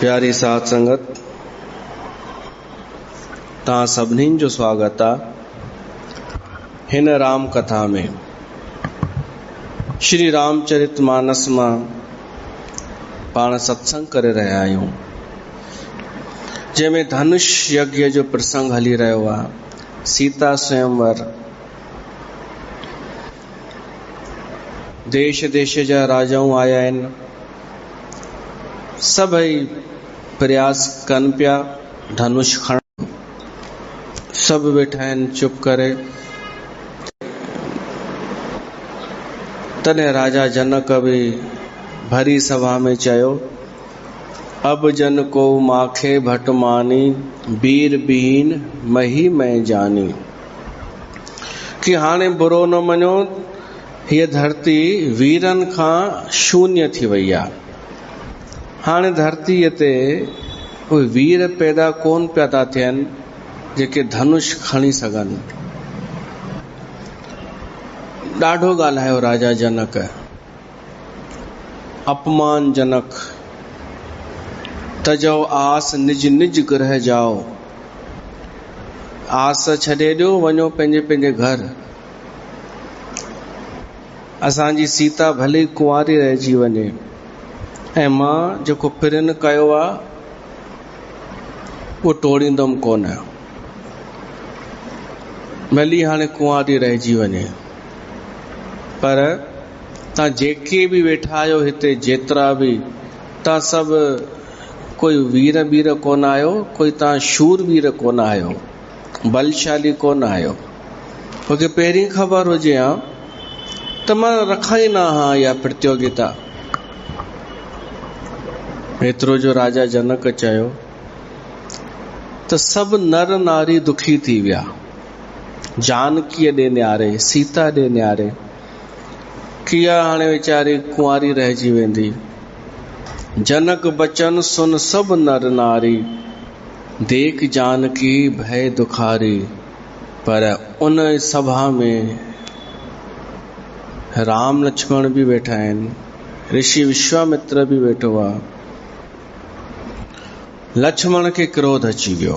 प्यारी साथ संगत, ता सभिनी जो स्वागत आहे हिन राम कथा में। श्री रामचरितमानस मां पाण सत्संग करे रहिया आहियूं, जंहिंमें धनुष यज्ञ जो प्रसंग हली रहियो आहे। सीता स्वयंवर, देश देश जा राजाऊं आया आहिनि, सभई प्रयास कनि पिया धनुष खण। सब वेठा आहिनि चुप करे। तॾहिं राजा जनक भी भरी सभा में चयो, अब जन को माखे भटमानी, बीर बीन मही में जानी। कि हाणे बुरो न मञो, हीअ धरती वीरन खां शून्य थी वई आहे। हाणे धरतीअ ते उहे वीर पैदा कोन पिया था थियनि जेके धनुष खणी सघनि। ॾाढो ॻाल्हायो राजा जनक, अपमानजनक। तजो आस निज निज ग्रह जाओ, आस छॾे ॾियो, वञो पंहिंजे पंहिंजे घर। असांजी सीता भले कुंवारी रहिजी वञे, ऐं मां जेको प्रिन कयो आहे उहो टोड़ींदुमि कोन। भली हाणे कुंवारी रहिजी वञे, पर तव्हां जेके बि वेठा आहियो हिते, जेतिरा बि तव्हां सभु कोई वीर वीर कोन आहियो, कोई तव्हां शूरवीर कोन आहियो, बलशाली कोन आहियो। मूंखे पहिरीं ख़बर हुजे हा त मां रखां ई न हा इहा प्रतियोगिता। एतिरो जो राजा जनक चयो त सभु नर नारी दुखी थी विया। जानकीअ ॾे न्यारे, सीता ॾे न्यारे, किया हाणे वीचारी कुंवारी रहिजी वेंदी। जनक बचन सुन सब नर नारी, देख जानकी भय दुखारी। पर उन सभा में राम लक्ष्मण भी वेठा आहिनि, ऋषि विश्वामित्र भी वेठो आहे। लक्ष्मण के क्रोध अची वियो।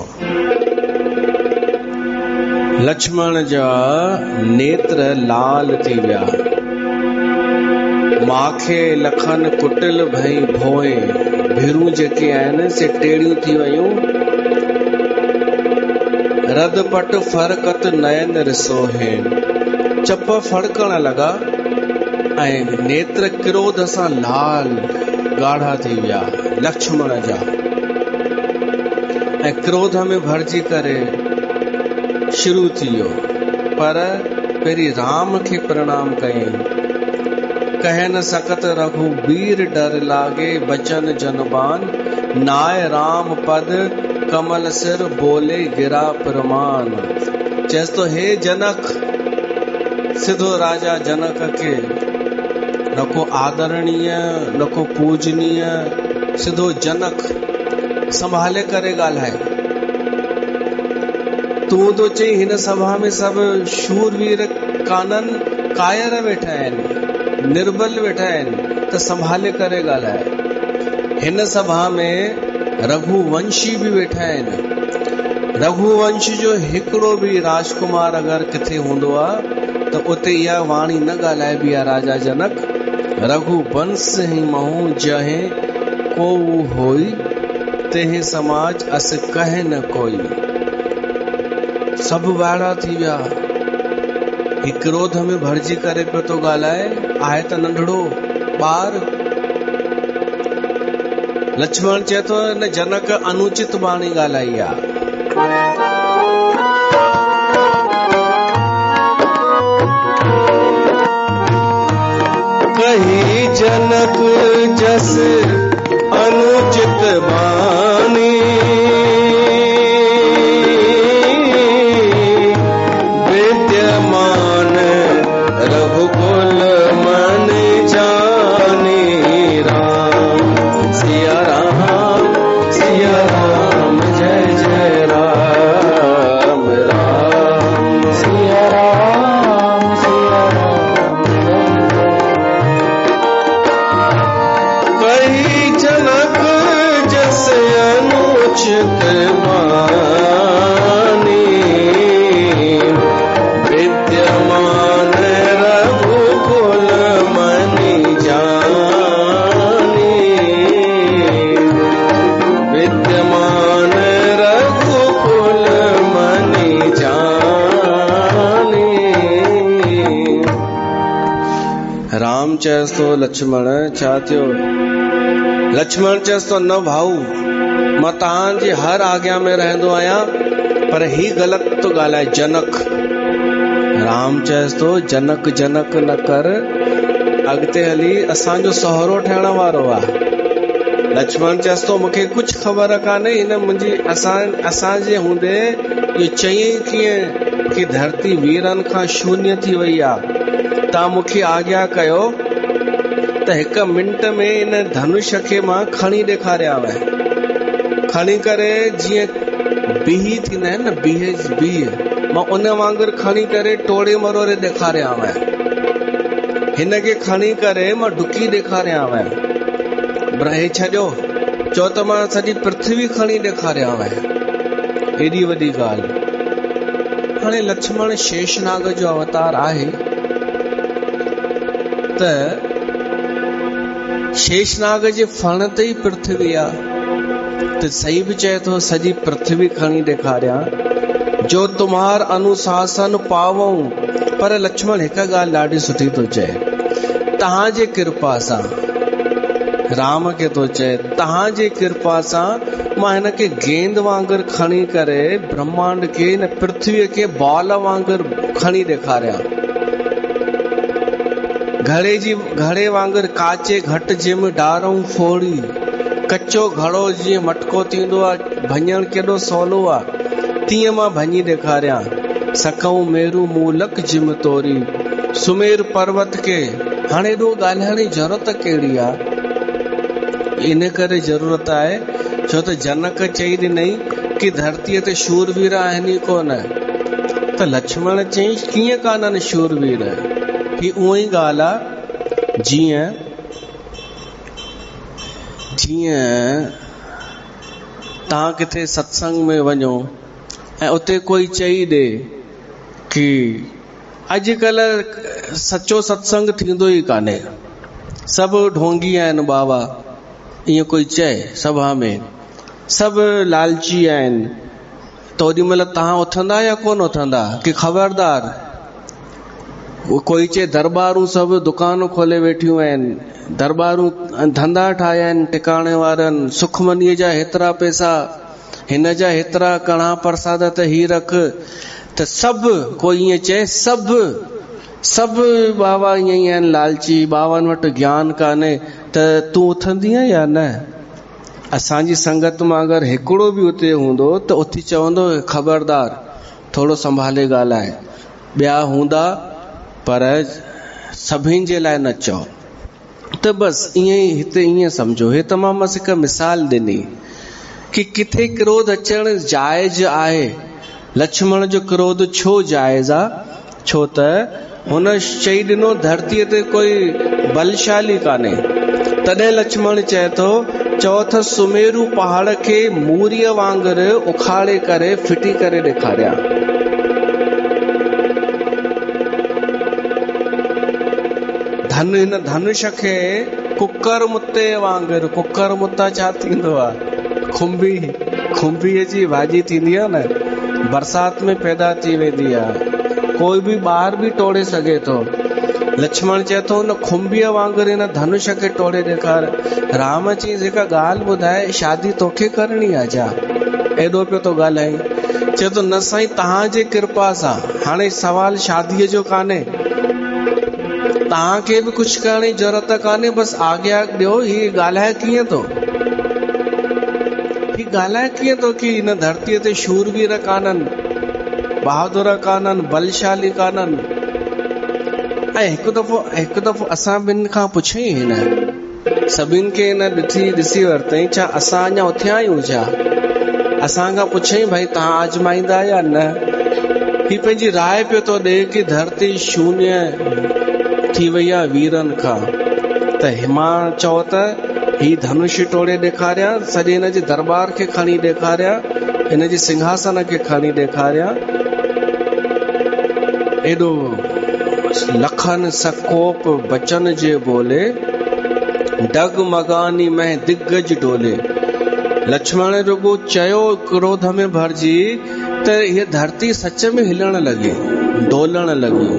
लक्ष्मण जा नेत्र लाल थी विया। माखे लखन कुटिल भई भोए, भिरूं जेके आहिनि से टेड़ियूं थी वयूं। रद पट फरकत नयन रिसोहेन, चप फड़कण लगा ऐं नेत्र क्रोध सां लाल गाढ़ा थी विया लक्ष्मण जा। ऐं क्रोध में भरजी करे शुरू थी वियो। पर पहिरीं राम खे प्रणाम कयईं। कह न सकत रघुबीर डर लागे, बचन जनबान नाय राम पद कमल सिर बोले गिरा प्रमाण। चेस तो हे जनक, सिधो राजा जनक के न को आदरणीय न को पूजनीय, सिधो जनक संभाले करे ॻाल्हाए। तूं तो चई हिन सभा में सब शूरवीर कानन, कायर वेठा आहिनि, निर्बल वेठा आहिनि, त संभाले करे ॻाल्हाए। हिन सभा में रघुवंशी भी वेठा आहिनि। रघुवंश जो हिकिड़ो भी राजकुमार अगरि किथे हूंदो आहे त उते इहा वाणी न ॻाल्हाइबी आहे। राजा जनक, रघुवंश ही महू जहे को होई, तेहे समाज अस कहे न कोई। सब वाड़ा थी विया। ही क्रोध में भरजी करे पियो थो ॻाल्हाए। आहे त नंढड़ो ॿार। लक्ष्मण चए थो न जनक अनुचित वाणी ॻाल्हाई आहे। कही जनक जस अनुचित वाणी, विद्यमान रघुकुल मन जानी। राम सिया राम, सिया राम, जय जय राम। राम सिया राम, सिया राम, कही जनक जैसे चित मानी विद्यमान रघुकुल मनि जानी विद्यमान रघुकुल मनि जानी। राम चयस तो लक्ष्मण छा थियो? लक्ष्मण चयस तो न भाऊ मां तव्हांजी हर आज्ञा में रहंदो आहियां पर ही ग़लति तो ॻाल्हाए जनक। राम चयस तो जनक जनक न कर अॻिते हली असांजो सहुरो ठहण वारो आहे। लक्ष्मण चयस तो मूंखे कुछ ख़बर कान्हे हिन मुंहिंजी असांजे हूंदे इहो चयईं कीअं कि धरती वीरनि खां शून्य थी वई आहे। तव्हां मूंखे आज्ञा कयो त हिक मिंट में इन धनुष खे मां खणी ॾेखारियांव। खणी करे जीअं बीह थींदा आहिनि न बीह मां उन वांगुरु खणी करे टोड़े मरोड़े ॾेखारियांव। हिन खे खणी करे मां डुकी ॾेखारियांव। ब्रहे छॾियो चओ त मां सॼी पृथ्वी खणी ॾेखारियांव। एॾी वॾी ॻाल्हि। हाणे लक्ष्मण शेषनाग जो अवतार आहे त शेषनाग जे फण ते ई पृथ्वी आहे त सही बि चए थो सॼी पृथ्वी खणी ॾेखारियां जो तुम्हार अनुशासन पावऊं। पर लक्ष्मण हिक ॻाल्हि ॾाढी सुठी थो चए तव्हांजे कृपा सां। राम खे थो चए तव्हांजे कृपा सां मां हिन खे गेंद वांगुरु खणी करे ब्रह्मांड खे हिन पृथ्वीअ खे बॉल वांगुरु खणी ॾेखारियां। घड़े वांगुरु काचे घट जिम डारूं फोड़ी कच्चो घड़ो जीअं मटको थींदो आहे भञण केॾो सवलो आहे तीअं मां भञी ॾेखारियां। सकऊं मेरू मूलक जिम तोरी सुमेर पर्वत खे। हाणे एॾो ॻाल्हाइण जी ज़रूरत कहिड़ी आहे? इन करे ज़रूरत आहे छो त जनक चई ॾिनई कि धरतीअ ते शूरवीर आहिनि ई कोन। त लक्ष्मण चई कीअं कान्हनि शूरवीर? ही उहा ई ॻाल्हि आहे जीअं तव्हां किथे सत्संग में वञो ऐं उते कोई चई ॾे कि अॼुकल्ह सचो सत्संग थींदो ई कान्हे, सभु ढोंगी आहिनि बाबा, ईअं कोई चए सभा में, सभु लालची आहिनि, त ओॾी महिल तव्हां उथंदा या कोन उथंदा कि ख़बरदार? कोई चए दरबारूं सभु दुकान खोले वेठियूं आहिनि, दरबारूं धंधा ठाहिया आहिनि टिकाणे वारनि, सुखमनीअ जा हेतिरा पैसा, हिन जा हेतिरा कणा प्रसाद त ही रख, त सभु कोई ईअं चए सभु बाबा ईअं ई आहिनि लालची, बाबानि वटि ज्ञान कान्हे, त तूं उथंदीअ या न? असांजी संगत मां अगरि हिकिड़ो बि उते हूंदो त उथी चवंदो ख़बरदार थोरो संभाले ॻाल्हाए, ॿिया हूंदा पर सभिनि जे लाइ न चओ। त बसि ईअं ई हिते ईअं सम्झो, हे तमामु बसि हिकु मिसाल ॾिनी कि किथे क्रोध अचणु जाइज़ आहे। लक्ष्मण जो क्रोध छो जाइज़ आहे? छो त हुन चई ॾिनो धरतीअ ते कोई बलशाली कान्हे। तॾहिं लक्ष्मण चए थो चौथ सुमेरु पहाड़ खे मूरीअ वांगुरु उखाड़े करे फिटी करे ॾेखारियां। हिन धनुष खे कुकर मुते वांगुरु, कुकर मुता छा थींदो आहे? खुंबीअ जी भाॼी थींदी आहे न, बरसाति में पैदा थी वेंदी आहे, कोई बि ॿार बि टोड़े सघे थो। लक्ष्मण चए थो हुन खुंबीअ वांगुरु हिन धनुष खे टोड़े ॾेखार। राम चई जेका ॻाल्हि ॿुधाए शादी तोखे करणी आहे छा? एॾो पियो थो ॻाल्हाई। चए थो न साईं तव्हांजे कृपा सां। हाणे सवाल शादीअ जो कान्हे, तव्हांखे बि कुझु करण जी ज़रूरत कान्हे, बसि आज्ञा ॾियो। ही ॻाल्हाए कीअं थो? ही ॻाल्हाए कीअं थो कि हिन धरतीअ ते शूरवीर कान्हनि, बहादुर कान्हनि, बलशाली कान्हनि? ऐं हिकु दफ़ो असां ॿिनि खां पुछई, हिन सभिनि खे हिन ॾिसी वरितई, छा असां अञा उथिया आहियूं छा? असां खां पुछई भाई तव्हां आजमाईंदा या न? ही पंहिंजी राय पियो थो ॾे कि धरती शून्य थी वई आहे वीरनि खां। त मां चओ त ही धनुष टोड़े ॾेखारिया, सॼे हिन जे दरबार खे खणी ॾेखारिया, हिन जे सिंहासन खे खणी ॾेखारिया। एॾो लखन सकोप बचन जे बोले, डगमगानी में दिग्गज डोले। लक्ष्मण रुगो चयो क्रोध में भरजी त हीअ धरती सच में हिलण लॻी, डोलण लॻी।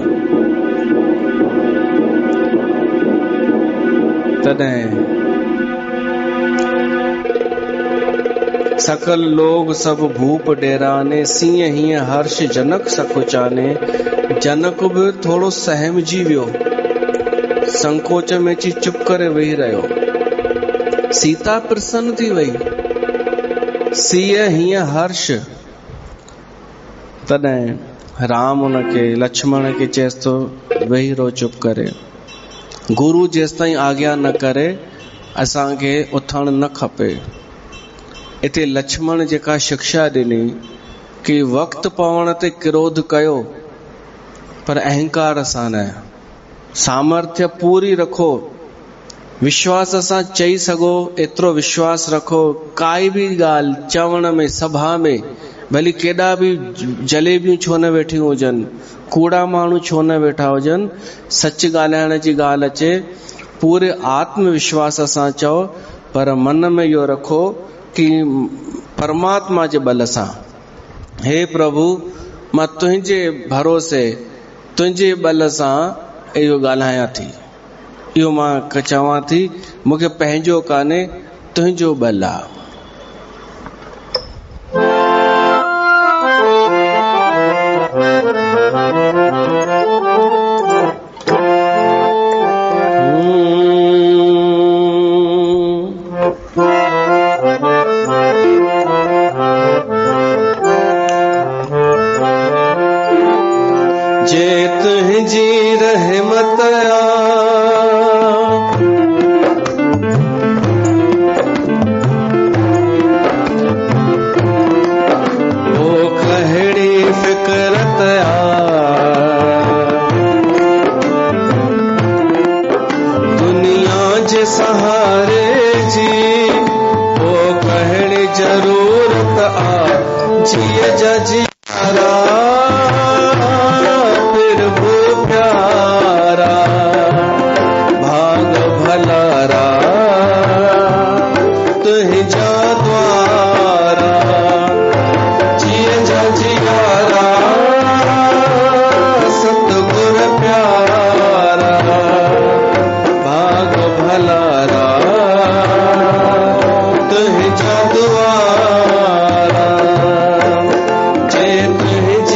तॾहिं सकल लोग सब भूप डेराने, सिंह हीअं हर्ष जनक सकुचाने। जनक बि थोड़ो सहमजी वियो, संकोच में ची चुप करे वेही रहियो। सीता प्रसन्न थी वई, सिंह हीअं हर्ष। तॾहिं राम उनखे लक्ष्मण खे चएसि थो वेही रहो चुप करे। गुरु जेसि ताईं आज्ञा न करे असांखे उथण न खपे। इते लक्ष्मण जेका शिक्षा ॾिनी कि वक़्तु पवण ते क्रोध कयो पर अहंकार सां न, सामर्थ्य पूरी रखो, विश्वास सां चई सघो एतिरो विश्वास रखो। काई बि ॻाल्हि चवण में, सभा में, भली केॾा बि जलेबियूं छो न वेठियूं हुजनि, कूड़ा माण्हू छो न वेठा हुजनि, सच ॻाल्हाइण जी ॻाल्हि अचे पूरे आत्मविश्वास सां चओ, पर मन में इहो रखो कि परमात्मा जे बल सां, हे प्रभु मां तुंहिंजे भरोसे, तुंहिंजे बल सां इहो ॻाल्हायां थी, इहो मां चवां थी, मूंखे पंहिंजो कान्हे, तुंहिंजो बल आहे। जे तुझी रहमत वो कहड़ी फिक्रत दुनिया जे सहारे जी, वो कहड़ी जरूरत जिए जजियारा जे तुझ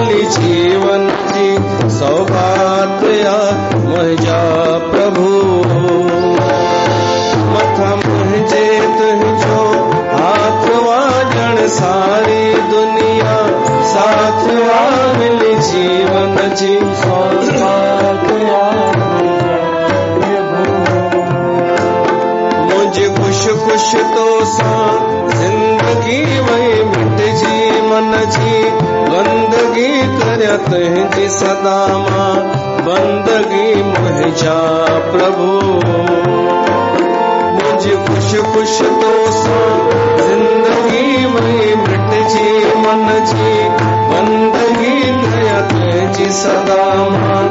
मिली जीवन जी सौगात या मुझा प्रभु मथा मुझे तुझो हाथ वाजण सारी दुनिया साथ आ मिली जीवन जी सौगात या मुझे खुश खुश तो सा जिंदगी वही मिट जी मन जी बंदगी करत जी सदा मां बंदगी मुझा प्रभु मुझे खुश खुश तो सा जिंदगी वही मिट जी मन जी बंदगी करत जी सदा मां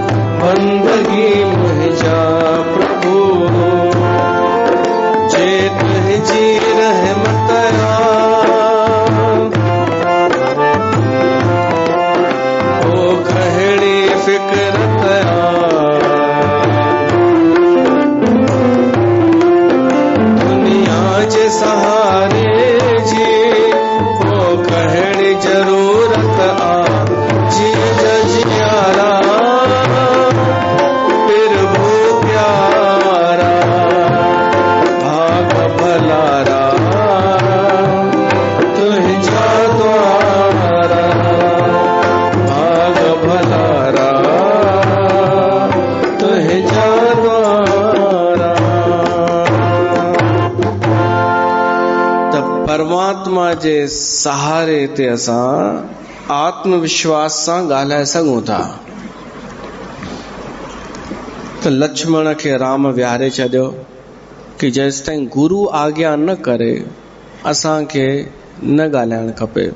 बंदगी मुझा प्रभु चेत जी रहमत ओ खहड़ी फिक्रत दुनिया जे सहारे जी ओ खहड़ी जरूरत आ जी जियारा फिर वो प्यारा भाग भलारा तुझा द्वारा भाग भलारा तुझा द्वारा। त परमात्मा जे सहारे ते असां आत्मविश्वास सां ॻाल्हाए सघूं था। त लक्ष्मण खे राम विहारे छॾियो कि जेसि ताईं गुरु आज्ञा न करे असांखे न ॻाल्हाइणु खपे।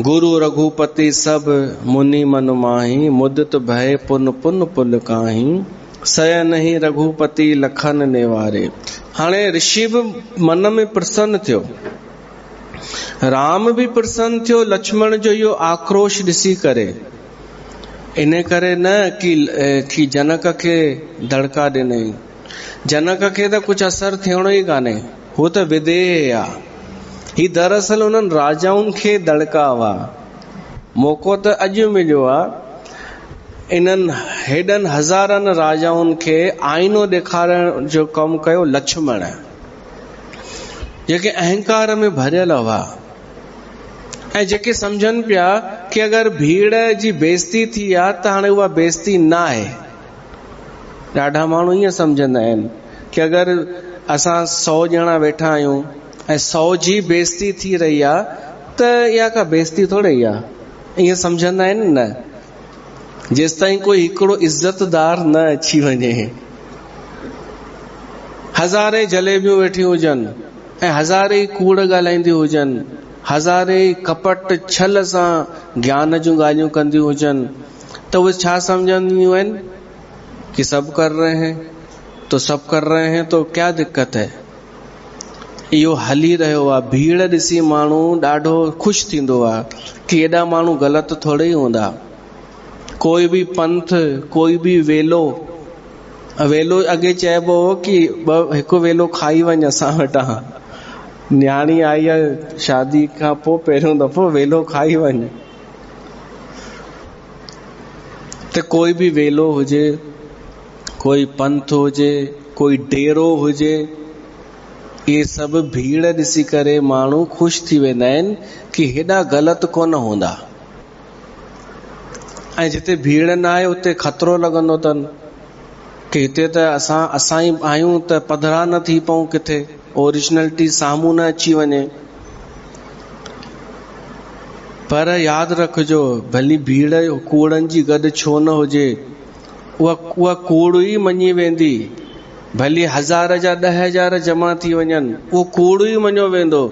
गुरु रघुपति सब मुनि मन माही मुदित भय पुन पुन पुल काही सय नहीं रघुपति लखन नेवारे। हाणे ऋषि बि मन में प्रसन्न थियो, राम भी प्रसन्न थियो लक्ष्मण जो इहो आक्रोश ॾिसी करे। इन करे न कि जनक खे दड़का ॾिनई, जनक खे त कुछ असर थियणो ई कान्हे, हू त विदेह आ। ही दरअसल उन्हनि राजाउनि खे दड़का हुआ। मौक़ो त अॼु मिलियो आ, इन्हनि हेॾनि हज़ारनि राजाउनि खे आईनो ॾेखारण जो कमु कयो लक्ष्मण, जेके अहंकार में भरियल हुआ ऐं जेके सम्झनि पिया कि अगरि भीड़ जी बेइज़ती थी आहे त हाणे उहा बेइज़ती न आहे। ॾाढा माण्हू ईअं सम्झंदा आहिनि कि अगरि असां 100 ॼणा वेठा आहियूं ऐं 100 जी बेइज़ती थी रही आहे त इहा का बेइज़ती थोड़ी आहे, ईअं सम्झंदा आहिनि न। जेसि ताईं कोई हिकिड़ो इज़तदार न अची वञे, हज़ारे जलेबियूं वेठी हुजनि ऐं हज़ारे कूड़ ॻाल्हाईंदी हुजनि, हज़ारे कपट छल सां ज्ञान जूं ॻाल्हियूं कंदियूं हुजनि, त उहे छा सम्झंदियूं आहिनि कि सब कर रहे हैं तो सब कर रहे हैं तो क्या दिक्कत है। इहो हली रहियो आहे। भीड़ ॾिसी माण्हू ॾाढो ख़ुशि थींदो आहे कि एॾा माण्हू ग़लति थोड़े ई हूंदा। कोई भी पंथ, कोई भी वेलो अॻे चइबो हो कि हिकु वेलो खाई वञ असां वटां। न्याणी आई आहे शादी खां पोइ पहिरियों दफ़ो वेलो खाई वञ। त कोई भी वेलो हुजे, कोई पंथ हुजे, कोई डेरो हुजे, ये सब भीड़ ॾिसी करे माण्हू ख़ुशि थी वेंदा आहिनि कि हेॾा ग़लति कोन हूंदा। ऐं जिते भीड़ न आहे उते खतरो लॻंदो अथनि कि हिते त असां ई आहियूं त पधरा न थी पऊं, किथे ओरिजिनलिटी साम्हूं न अची वञे। पर यादि रखिजो, भली भीड़ कूड़नि जी गॾु छो न हुजे, उहा कूड़ ई मञी वेंदी। भली 1000 जा 10,000 जमा थी वञनि, उहो कूड़ ई मञियो वेंदो।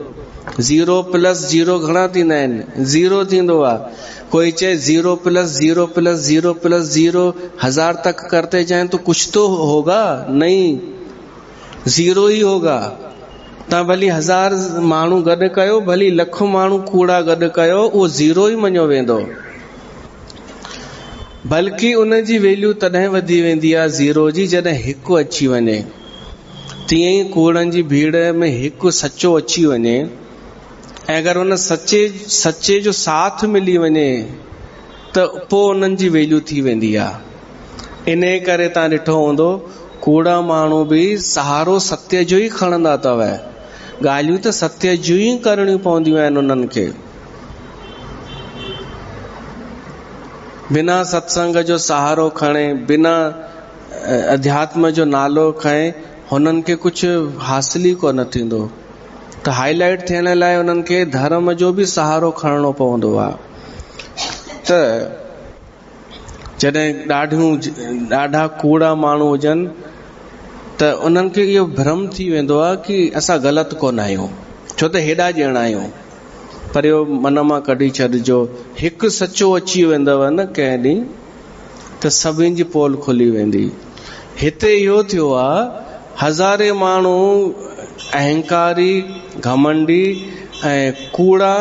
0 + 0 घणा थींदा आहिनि? 0 थींदो आहे। कोई चए 0 + 0 + 0 + 0 1000 तक करते जाएं तो कुछ तो होगा, नहीं 0 ही होगा। तव्हां भली 1000 माण्हू गॾु कयो, भली 1,00,000 माण्हू कूड़ा गॾु कयो, उहो 0 ई मञियो वेंदो। बल्कि उन जी वैल्यू तॾहिं वधी वेंदी आहे 0 जी, जॾहिं हिकु अची वञे। तीअं ई कूड़नि जी भीड़ में हिकु सचो अची वञे ऐं अगरि उन सचे जो साथ मिली वञे त पोइ उन्हनि जी वैल्यू थी वेंदी आहे। इन करे तव्हां ॾिठो हूंदो कूड़ा माण्हू बि सहारो सत्य जो ई खणंदा अथव। ॻाल्हियूं त सत्य जूं ई करणियूं पवंदियूं आहिनि उन्हनि खे। बिना सत्संग जो सहारो खणे, बिना अध्यात्म जो नालो खणे, हुननि खे कुझु हासिल ई कोन थींदो। त हाईलाइट थियण लाइ उन्हनि खे धर्म जो बि सहारो खणणो पवंदो आहे। त जॾहिं ॾाढा कूड़ा माण्हू हुजनि त उन्हनि खे इहो भ्रम थी वेंदो आहे कि असां ग़लति कोन आहियूं, छो त हेॾा ॼणा आहियूं। पर इहो मन मां कढी छॾिजो, हिकु सचो अची वेंदव न कंहिं ॾींहुं त सभिनि जी पोल खुली वेंदी। हिते इहो थियो आहे, हज़ारे माण्हू अहंकारी, घमंडी ऐं कूड़ा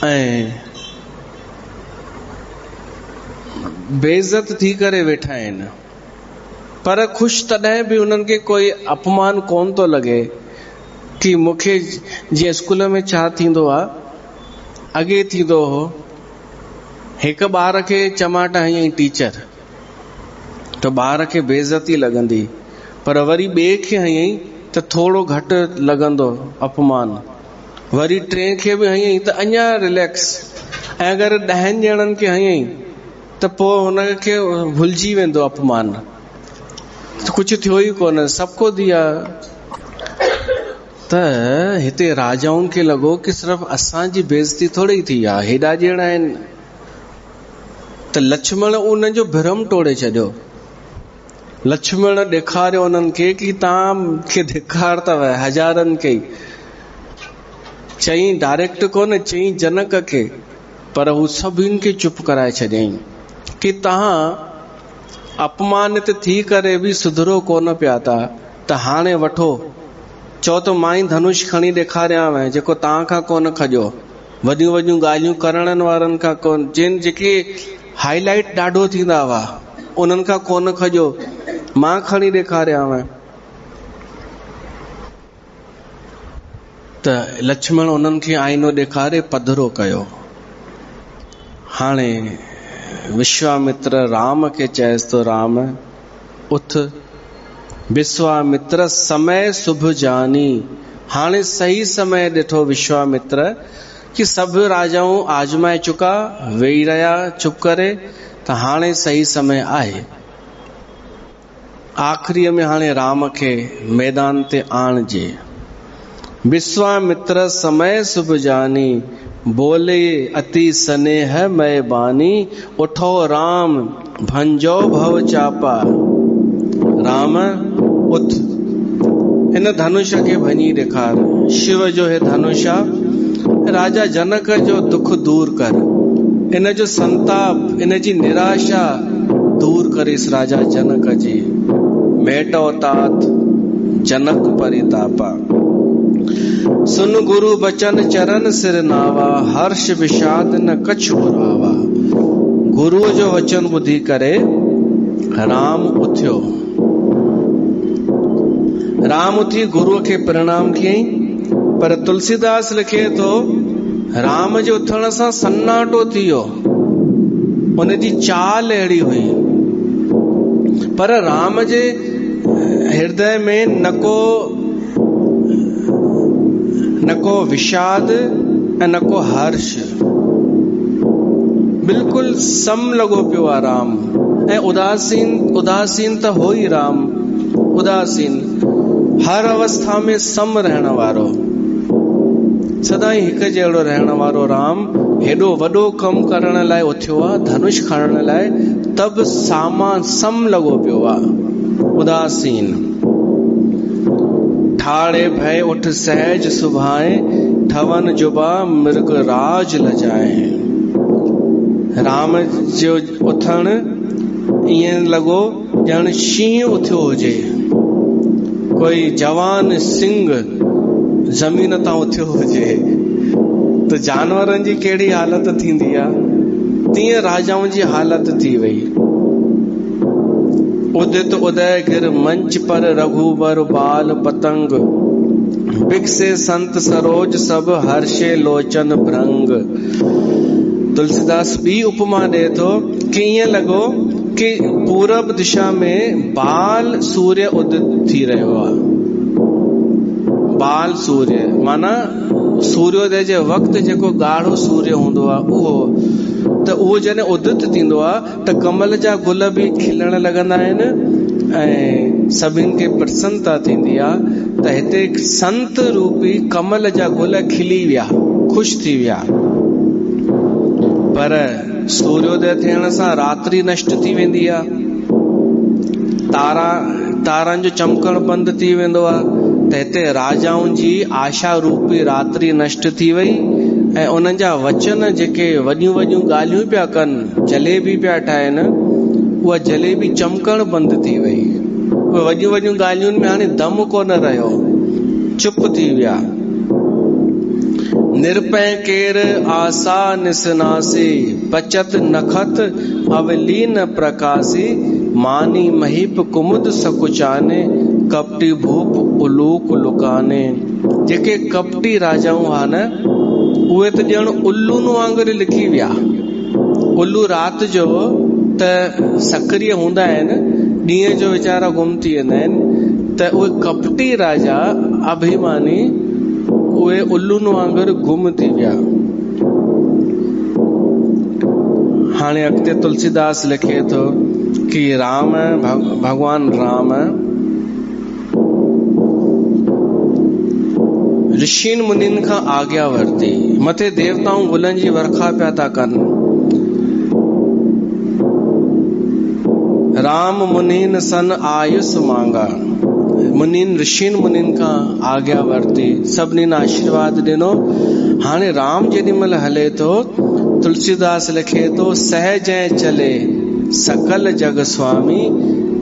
ऐं बेइज्जत थी करे वेठा आहिनि, पर ख़ुशि तॾहिं बि उन्हनि खे कोई अपमान कोन थो लॻे। कि मूंखे जीअं स्कूल में छा थींदो आहे, अॻे थींदो हो हिकु ॿार खे चमाट हयईं टीचर त ॿार खे बेइज्जती लॻंदी, पर वरी ॿिए खे हयईं त थोरो घटि लॻंदो अपमान, वरी टे खे बि हयईं त अञा रिलैक्स, ऐं अगरि 10 ॼणनि खे हयईं त पोइ हुनखे भुलिजी वेंदो अपमान, कुझु थियो ई कोन, सबको दिया। त हिते राजाउनि खे लॻो कि सिर्फ़ु असांजी बेइज्जती थोड़ी थी आहे, हेॾा ॼणा आहिनि। त लक्ष्मण उन जो भ्रम टोड़े छॾियो। लक्ष्मण ॾेखारियो उन्हनि खे कि तव्हां खे धिकार अथव हज़ारनि खे। चई डायरेक्ट कोन, चई जनक खे, पर हू सभिनि खे चुप कराए छॾियईं कि तव्हां अपमानित थी करे बि सुधरो कोन पिया था, त हाणे वठो, चओ त मां ई धनुष खणी ॾेखारियांव जेको तव्हां खां कोन खॼो, वॾियूं वॾियूं ॻाल्हियूं करण वारनि खां कोन, जेके हाईलाइट ॾाढो थींदा हुआ उन्हनि खां कोन खॼो, मां खणी ॾेखारियांव। त लक्ष्मण उन्हनि खे आईनो ॾेखारे पधरो कयो। हाणे विश्वामित्र राम खे चएसि तो, राम उथ, विश्वामित्र समय शुभ जानी। हाणे सही समय ॾिठो विश्वामित्र कि सभु राजाऊं आजमाए चुका, वेही रहिया चुप करे, त हाणे सही समय आहे। आख़िरीअ में हाणे राम खे मैदान ते आणजे। विश्वामित्र समय शुभ जानी, बोले अति स्नेह मय बानी, उठो राम भंजो भव चापा। राम उठ, हिन धनुष खे भञी ॾेखार, शिव जो हे धनुष आहे, राजा जनक जो दुख दूर कर, इन जो संताप, इन जी निराशा दूर करिस राजा जनक जी। मेटो तात जनक परितापा, सुन गुरु बचन चरण सिर नावा, हर्ष विषाद न कछु बुरावा। गुरु जो वचन ॿुधी करे राम उथियो। राम उथी गुरुअ खे प्रणाम कयईं, पर तुलसीदास लिखे थो राम जे उथण सां सन्नाटो थी वियो, उन जी चाल अहिड़ी हुई, पर राम जे हृदय में न को विषाद ऐं न को हर्ष, बिल्कुलु सम लॻो पियो आहे राम। ऐं उदासीन त हो ई राम, उदासीन, हर अवस्था में सम रहण वारो, सदाई हिकु जहिड़ो रहण वारो राम हेॾो वॾो कमु करण लाइ उथियो आहे, धनुष खणण लाइ, तब सामान सम लॻो पियो आहे, उदासीन। ठाड़े भय उठ सहज सुभाए, ठवन जुबा मृग राज लजाए। राम जो उथण ईअं लॻो ॼण शींहुं उथियो हुजे, कोई जवान सिंह ज़मीन तां उथियो हुजे, त जानवरनि जी कहिड़ी हालत थींदी आहे, तीअं राजाउनि जी हालत थी वई। उदित उदय गिर मंच पर रघुबर बाल पतंग, बिकसे संत सरोज सब हर्षे लोचन भृंग। तुलसीदास बी उपमा दे थो कि ईअं लॻो कि पूरब दिशा में बाल सूर्य उदित थी रहियो आहे। बाल सूर्य माना सूर्योदय जे वक़्तु जेको ॻाढ़ो सूर्य हूंदो आहे उहो, त उहो जॾहिं उदित थींदो आहे त कमल जा गुल बि खिलण लॻंदा आहिनि ऐं सभिनि खे प्रसन्नता थींदी आहे त हिते संत रूपी कमल जा गुल खिली विया, ख़ुशि थी विया। पर सूर्योदय थियण सां रात्रि नष्ट थी वेंदी आहे, तारनि जो चमकण बंदि थी वेंदो आहे। त हिते राजाउनि जी आशा रूपी रात्रि नष्ट थी वई ऐं उन्हनि जा वचन जेके वॾियूं वॾियूं ॻाल्हियूं पिया कनि, जलेबी पिया ठाहिनि, उहा जलेबी चमकण बंदि थी वई। उहे वॾियूं वॾियूं ॻाल्हियुनि में हाणे दम कोन रहियो, चुप थी विया। निरपय केर आशा निसनासी, बचत नखत अवलीन प्रकाशी, मानी महीप कुमुद सकुचाने, कपटी भूप उलूक लुकाने। जेके कपटी राजाऊं हुआ न, उहे त ॼण उल्लूनि वांगुरु लिखी विया। उल्लू राति जो त सक्रिय हूंदा आहिनि, ॾींहं जो वीचारा गुम थी वेंदा आहिनि, त उहे कपटी राजा अभिमानी उहे उल्लूनि वांगुरु गुम थी विया। हाणे अॻिते तुलसीदास लिखे थो कि राम, भगवान राम ऋषिन मुनिन खां आज्ञा वरिती, मथे देवताऊं गुलनि जी वर्खा पिया था कनि। राम मुनिन सन आयुस मांगा, मुनिन ऋषिन मुनिन खां आज्ञा वरिती, सभिनीनि आशीर्वाद ॾिनो। हाणे राम जेॾी महिल हले थो, तुलसीदास लिखे थो, सहज चले सकल जग स्वामी,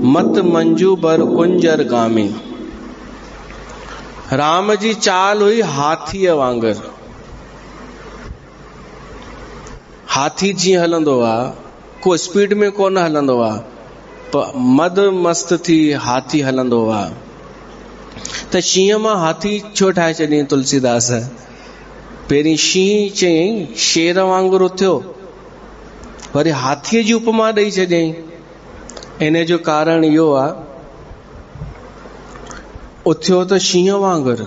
मत मंजू बर कुंजर गामी। राम जी चाल हुई हाथीअ वांगुरु। हाथी जीअं हलंदो आहे, को स्पीड में कोन हलंदो आहे, मद मस्त थी हाथी हलंदो आहे। त शींहं मां हाथी छो ठाहे छॾियईं तुलसीदास? पहिरीं शींहं चयईं शेर वांगुरु उथियो, वरी हाथीअ जी उपमा ॾेई छॾियईं। इन जो कारण इहो आहे, उथियो त शींहं वांगुरु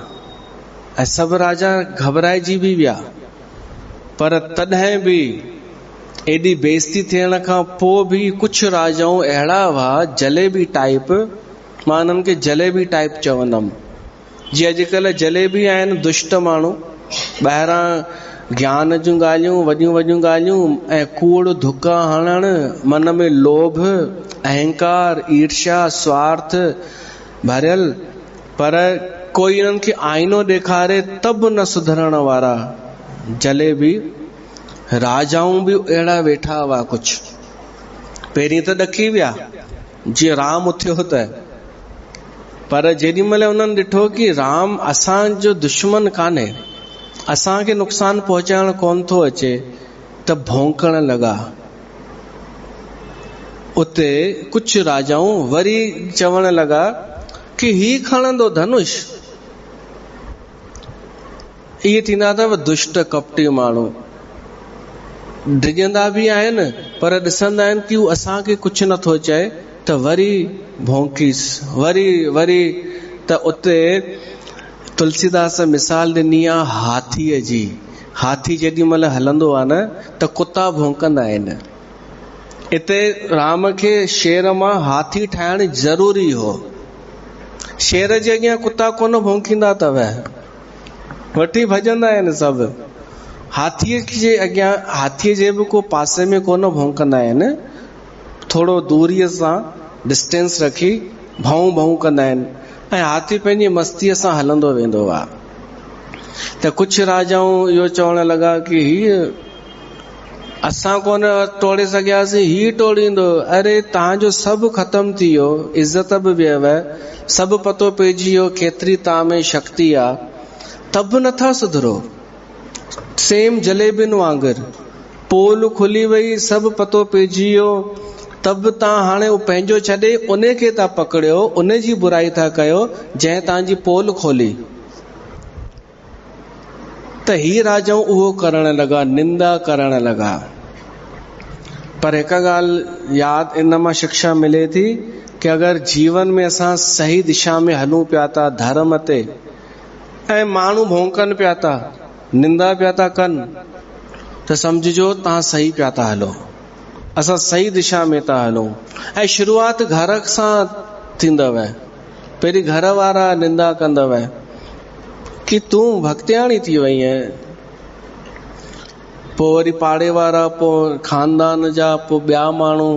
ऐं सभु राजा घबराइजी बि विया। पर तॾहिं बि एॾी बेइज्जती थियण खां पोइ बि कुझु राजाऊं अहिड़ा हुआ, जलेबी टाइप, मां उन्हनि खे जलेबी टाइप चवंदुमि। जीअं अॼुकल्ह जलेबी आहिनि दुष्ट माण्हू, ॿाहिरां ज्ञान जूं ॻाल्हियूं, वॾियूं वॾियूं ॻाल्हियूं ऐं कूड़ धुका हणण, मन में लोभ, अहंकार, ईर्ष्या, स्वार्थ भरियल। पर कोई इन्हनि खे आईनो ॾेखारे त बि न सुधरण वारा जलेबी राजाऊं बि अहिड़ा वेठा हुआ। कुझु पहिरीं त ॾकी विया जीअं राम उथियो त, पर जेॾी महिल उन्हनि ॾिठो कि राम असांजो दुश्मन कान्हे, असांखे नुक़सान पहुचाइण कोन थो अचे, त भौंकण लॻा। उते कुझु राजाऊं वरी चवण लॻा कि ही खणंदो धनुष। इहे थींदा अथव दुष्ट कपटी माण्हू, डिॼंदा बि आहिनि पर ॾिसंदा आहिनि कि असांखे कुझु नथो चए, त वरी भौंकीस, वरी त उते तुलसीदास मिसाल ॾिनी आहे हाथीअ जी। हाथी जेॾी महिल हलंदो आहे न त कुता भौंकंदा आहिनि। हिते राम खे शेर मां हाथी ठाहिण ज़रूरी हो। शेर जे अॻियां कुता कोन भौंकींदा अथव, वठी भॼंदा आहिनि सभु। हाथीअ जे अॻियां, हाथीअ जे बि को पासे में कोन भौंकंदा आहिनि, थोरो दूरीअ सां डिस्टेंस रखी भौं भौं कंदा आहिनि ऐं हाथी पंहिंजी मस्तीअ सां हलंदो वेंदो आहे। त कुझु राजाऊं इहो चवण लॻा कि हीअ असां कोन तोड़े सघियासीं, ही तोड़ींदो। अरे तव्हांजो सभु ख़तम थी वियो, इज़त बि वियव, सभु पतो पइजी वियो केतिरी तव्हां में शक्ति आहे, तब बि नथा सुधरो। सेम जलेबियुनि वांगुरु पोल खुली वई, सभु पतो पइजी वियो, तब तव्हां हाणे पंहिंजो छॾे उन खे था पकड़ियो, उन जी बुराई था कयो जंहिं तव्हांजी पोल खोली। त ही राजा उहो करण लगा, निंदा करण लगा। पर एक ॻाल्हि याद इन मां शिक्षा मिले थी कि अगर जीवन में असां सही दिशा में हलूं पिया था, धर्म ते, ऐं माण्हू भौंकनि पिया था, निंदा पिया था कनि, त समझिजो तव्हां सही पिया था हलो, असां सही दिशा में था हलूं। ऐं शुरूआत घर सां थींदव। पहिरीं घर वारा निंदा कंदव कि तूं भक्तियाणी थी वई आहीं, पोइ वरी पाड़े वारा, पोइ खानदान जा, पोइ ॿिया माण्हू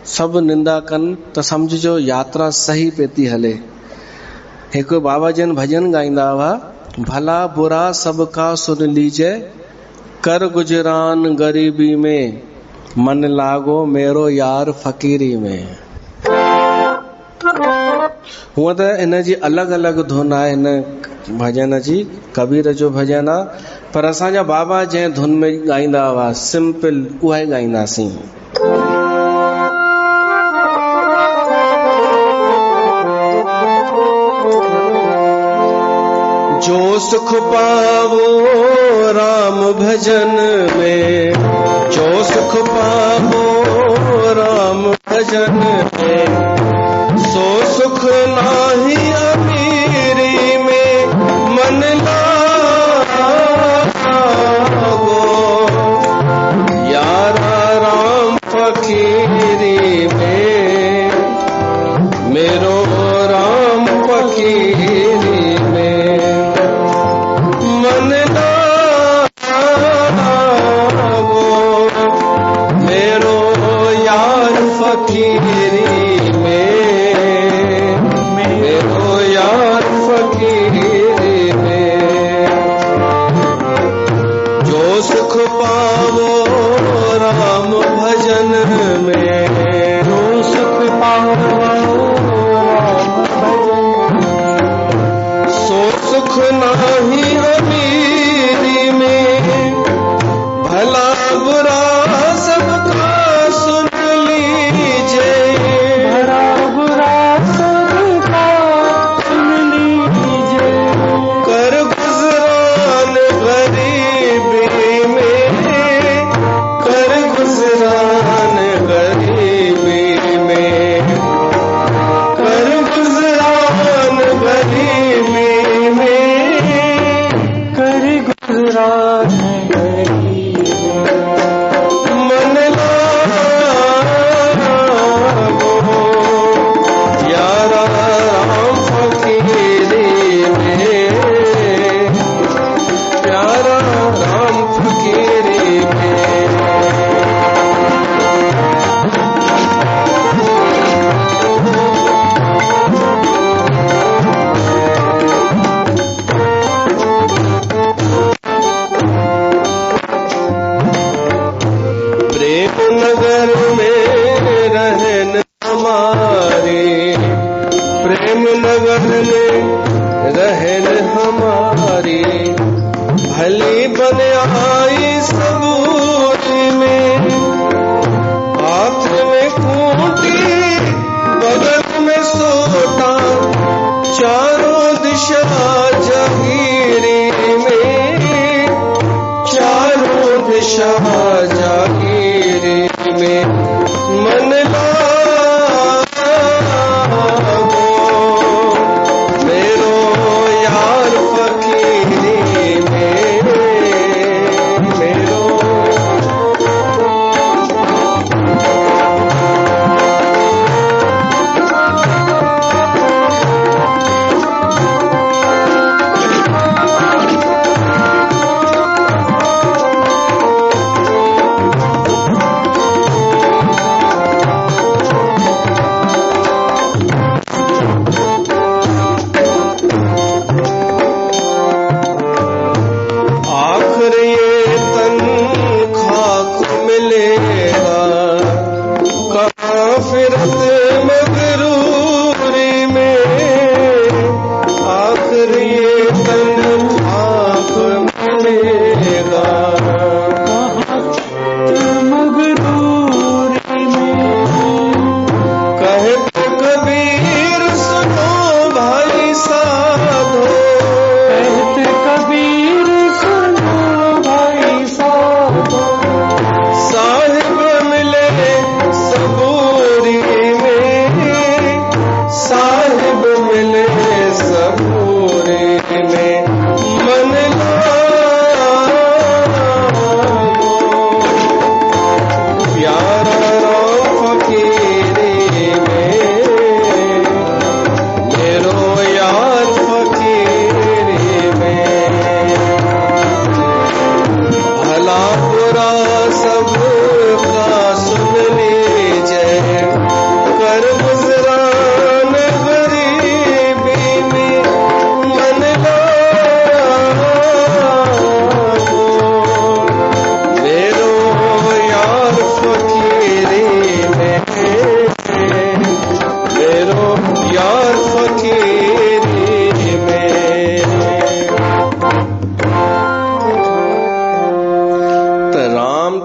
सभु निंदा कनि, त समझिजो यात्रा सही पे थी हले। हिकु बाबा जन भजन गाईंदा हुआ, भला बुरा सबका सुन लीजिए, कर गुजरान गरीबी में, मन लागो मेरो यार फ़कीरी में। हूअं त इन जी अलॻि अलॻि धुन आहे, हिन भजन जी, कबीर जो भजन आहे, पर असांजा बाबा जंहिं धुन में ॻाईंदा हुआ सिंपल, उहा ई ॻाईंदासीं। जो सुख पावो राम भजन में, जो सुख पावो राम भजन में, सो सुख नाही अमीरी में, मन लागो यारा राम फकीरी में, मेरो राम फकीरी में, मन लागो मेरो यार फकीरी में, मेरो यार फकीरी में। जो सुख पावो राम भजन में, जो सुख पावो राम भजन में, सो सुख नाही अमीरी में, भला बुरा सबका सुन लीजिए, भला बुरा सबका सुन लीजिए, कर गुजरान गरीबी में, कर गुजरान गरीबी में, कर गुजरान गरीबी में, कर गुजरान गरीबी में, मन लागो यारा राम फकीरी में, प्यारा राम फकीरी में। प्रेम नगर में रहन हमारे, प्रेम नगर में रहन हमारी, भली बन आई सबूत में, हाथ में खूंटी बगल में सोटा, चारों दिशा जागीरी में, चारों दिशा जागीरी में, मन लागो मेरो यार फकीरी में, मेरो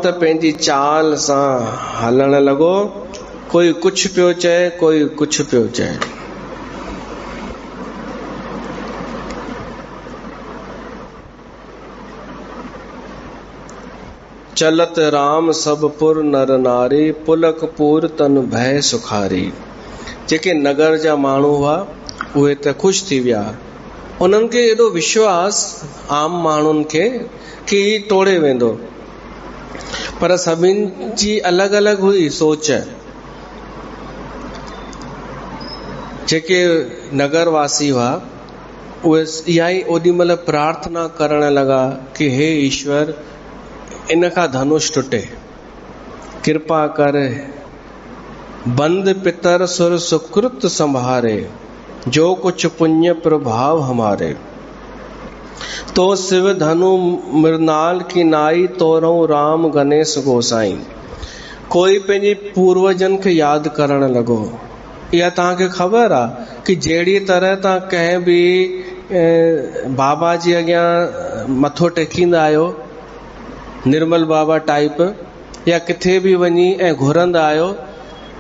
त पंहिंजी चाल सां हलण लॻो। कोई कुछ पियो चए, कोई कुछ पियो चए। चलत राम सब पुर नर नारी, पुलक पूर तन भय सुखारी। जेके नगर जा माण्हू हुआ उहे त ख़ुशि थी विया। उन्हनि खे एॾो विश्वास आम माण्हुनि खे कि टोड़े वेंदो, पर सभिनि जी अलॻि अलॻि हुई सोच। जेके नगरवासी हुआ उहे इहा ई ओॾी महिल प्रार्थना करण लॻा कि हे ईश्वर, इन खां धनुष टुटे, कृपा कर, बंद पितर सुर सुकृत संभारे, जो कुछ पुण्य प्रभाव हमारे। तो शिव धनु मृणाल की नाई, तोरो राम गणेश गोसाई। कोई पंहिंजे पूर्वजन खे यादि करण लॻो। इहा तव्हांखे ख़बर आहे कि जहिड़ी तरह तव्हां कंहिं बि बाबा जे अॻियां मथो टेकींदा आहियो, निर्मल बाबा टाइप, या किथे बि वञी ऐं घुरंदा आहियो,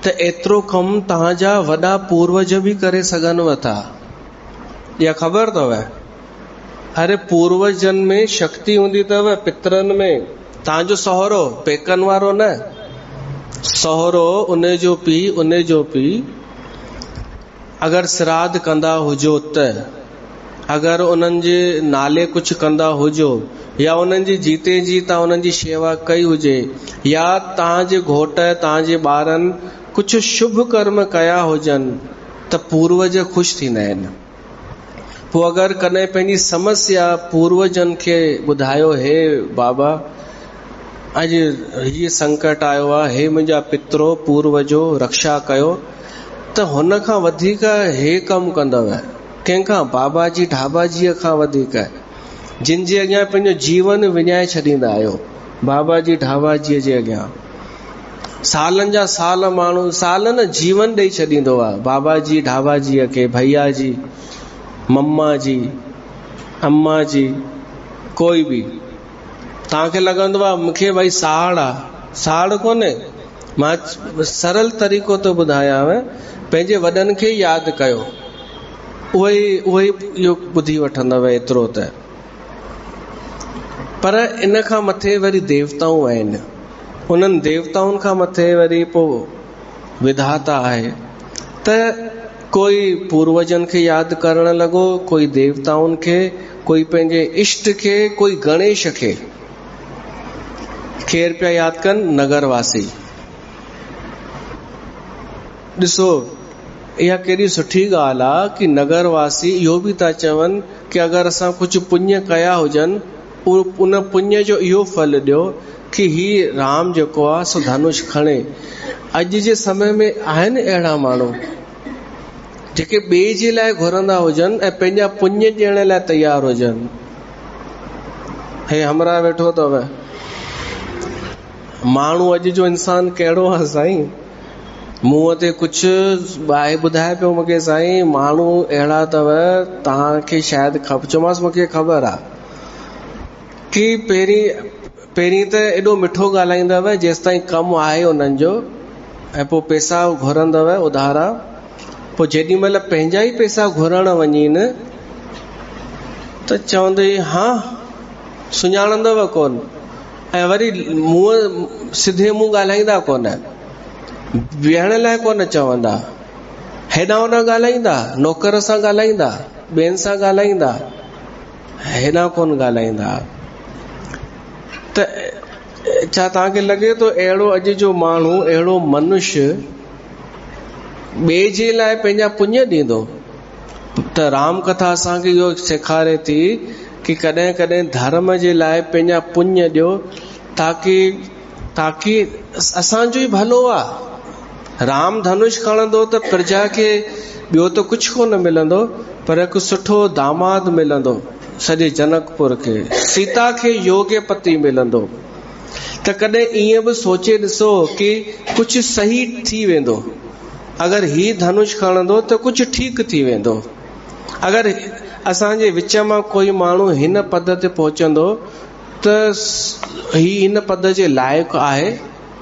त एतिरो कमु तव्हांजा वॾा पूर्वज बि करे सघनव था। इहा ख़बर अथव? अरे पूर्वजन में शक्ति हूंदी अथव, पितरनि में। तव्हांजो सहुरो, पेकनि वारो न, सहुरो, उन जो पीउ अगरि श्राद्ध कंदा हुजो त, अगरि उन्हनि जे नाले कुझु कंदा हुजो, या उन्हनि जी जीते जी तव्हां उन्हनि जी शेवा कई हुजे, या तव्हांजे घोट तव्हांजे ॿारनि कुझु शुभ कर्म कया हुजनि, त पूर्वज ख़ुशि थींदा आहिनि। पोइ अगरि कॾहिं पंहिंजी समस्या पूर्वजनि खे ॿुधायो, हे बाबा अॼु हीअ संकट आयो आहे, हे मुंहिंजा पितरो पूर्वजो रक्षा कयो, त हुन खां वधीक हे कमु कंदव कंहिंखां? बाबा जी ढाबा जीअ खां वधीक, जिन जे अॻियां पंहिंजो जीवन विञाए छॾींदा आहियो। बाबा जी ढाबा जीअ जे अॻियां सालनि जा साल माण्हू, साल न, जीवन ॾेई छॾींदो आहे बाबा जी ढाबा जीअ खे। भैया जी, मम्मा जी, अम्मा जी, कोई बि। तव्हांखे लॻंदो आहे मूंखे भई साड़ आहे, साड़ कोन्हे। मां सरल तरीक़ो थो ॿुधायांव, पंहिंजे वॾनि खे यादि कयो, उहे इहो ॿुधी वठंदव एतिरो त। पर इन खां मथे वरी देवताऊं आहिनि, उन्हनि देवताउनि खां मथे वरी पोइ विधाता आहे। त कोई पूर्वजन खे यादि करण लॻो, कोई देवताउनि खे, कोई पंहिंजे इष्ट खे, कोई गणेश खे। केर पिया यादि कनि? नगरवासी। ॾिसो, इहा केॾी सुठी ॻाल्हि आहे कि नगरवासी इहो बि था चवनि कि अगरि असां कुझु पुण्य कया हुजनि, उन पुण्य जो इहो फल ॾियो कि ही राम जेको आहे सो धनुष खणे। अॼु जे समय में आहिनि अहिड़ा माण्हू जेके ॿिए जे लाइ घुरंदा हुजनि ऐं पंहिंजा पुण्य ॾियण लाइ तयारु हुजनि। हे हमरा वेठो अथव माण्हू, अॼु जो इंसान कहिड़ो आहे साईं? मुंहं ते कुझु आहे ॿुधाए पियो मूंखे, साईं माण्हू अहिड़ा अथव, तव्हांखे शायदि चयोमांसि मूंखे ख़बर आहे कि पहिरीं त एॾो मिठो ॻाल्हाईंदव जेसि ताईं कमु आहे उन्हनि जो, ऐं पोइ पैसा घुरंदव उधारा। पोइ जेॾी महिल पंहिंजा ई पैसा घुरण वञी न, त चवंदे हा सुञाणंदव कोन, ऐं वरी मुंहं सिधे मुंहुं ॻाल्हाईंदा कोन, विहण लाइ कोन चवंदा, हेॾां होॾां ॻाल्हाईंदा, नौकर सां ॻाल्हाईंदा, ॿियनि सां ॻाल्हाईंदा, हेॾां कोन ॻाल्हाईंदा। त छा तव्हांखे लॻे थो अहिड़ो अॼु जो माण्हू, अहिड़ो मनुष्य ॿिए जे लाइ पंहिंजा पुण्य ॾींदो? त राम कथा असांखे इहो सेखारे थी कि कॾहिं कॾहिं धर्म जे लाइ पंहिंजा पुण्य ॾियो, ताकि असांजो ई भलो आहे। राम धनुष खणंदो त प्रजा खे ॿियो त कुझु कोन मिलंदो, पर हिकु सुठो दामाद मिलंदो सॼे जनकपुर खे, सीता खे योग्य पति मिलंदो। त कॾहिं ईअं बि सोचे ॾिसो कि कुझु सही थी वेंदो। अगरि ही धनुष खणंदो त कुझु ठीकु थी वेंदो। अगरि असांजे विच मां कोई माण्हू हिन पद ते पहुचंदो त ही इन पद जे लाइक़ु आहे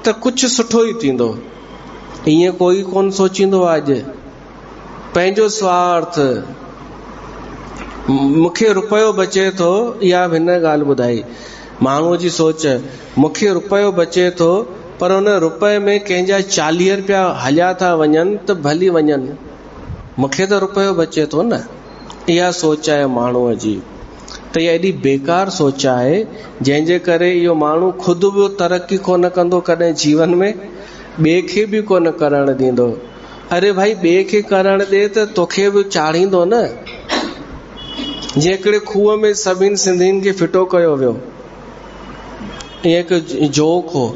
त कुझु सुठो ई थींदो। ईअं कोई कोन सोचींदो अॼु पंहिंजो स्वार्थ, मूंखे रुपयो बचे थो। इहा हिन ॻाल्हि ॿुधाई माण्हूअ जी सोच, मूंखे रुपयो बचे थो पर उन रुपये में कंहिंजा 40 रुपया हलिया था वञनि त भली वञनि, मूंखे त रुपयो बचे थो न। इहा सोच आहे माण्हूअ जी। त इहा एॾी बेकार सोच आहे जंहिंजे करे इहो माण्हू ख़ुदि बि तरक़ी कोन कंदो कॾहिं जीवन में, ॿिए खे बि कोन करण ॾींदो। अरे भाई ॿिए खे करण ॾे त तोखे बि चाढ़ींदो न। जीअं हिकिड़े खूह में सभिनि सिंधियुनि खे फिटो कयो वियो, ईअं हिकु जोक हो।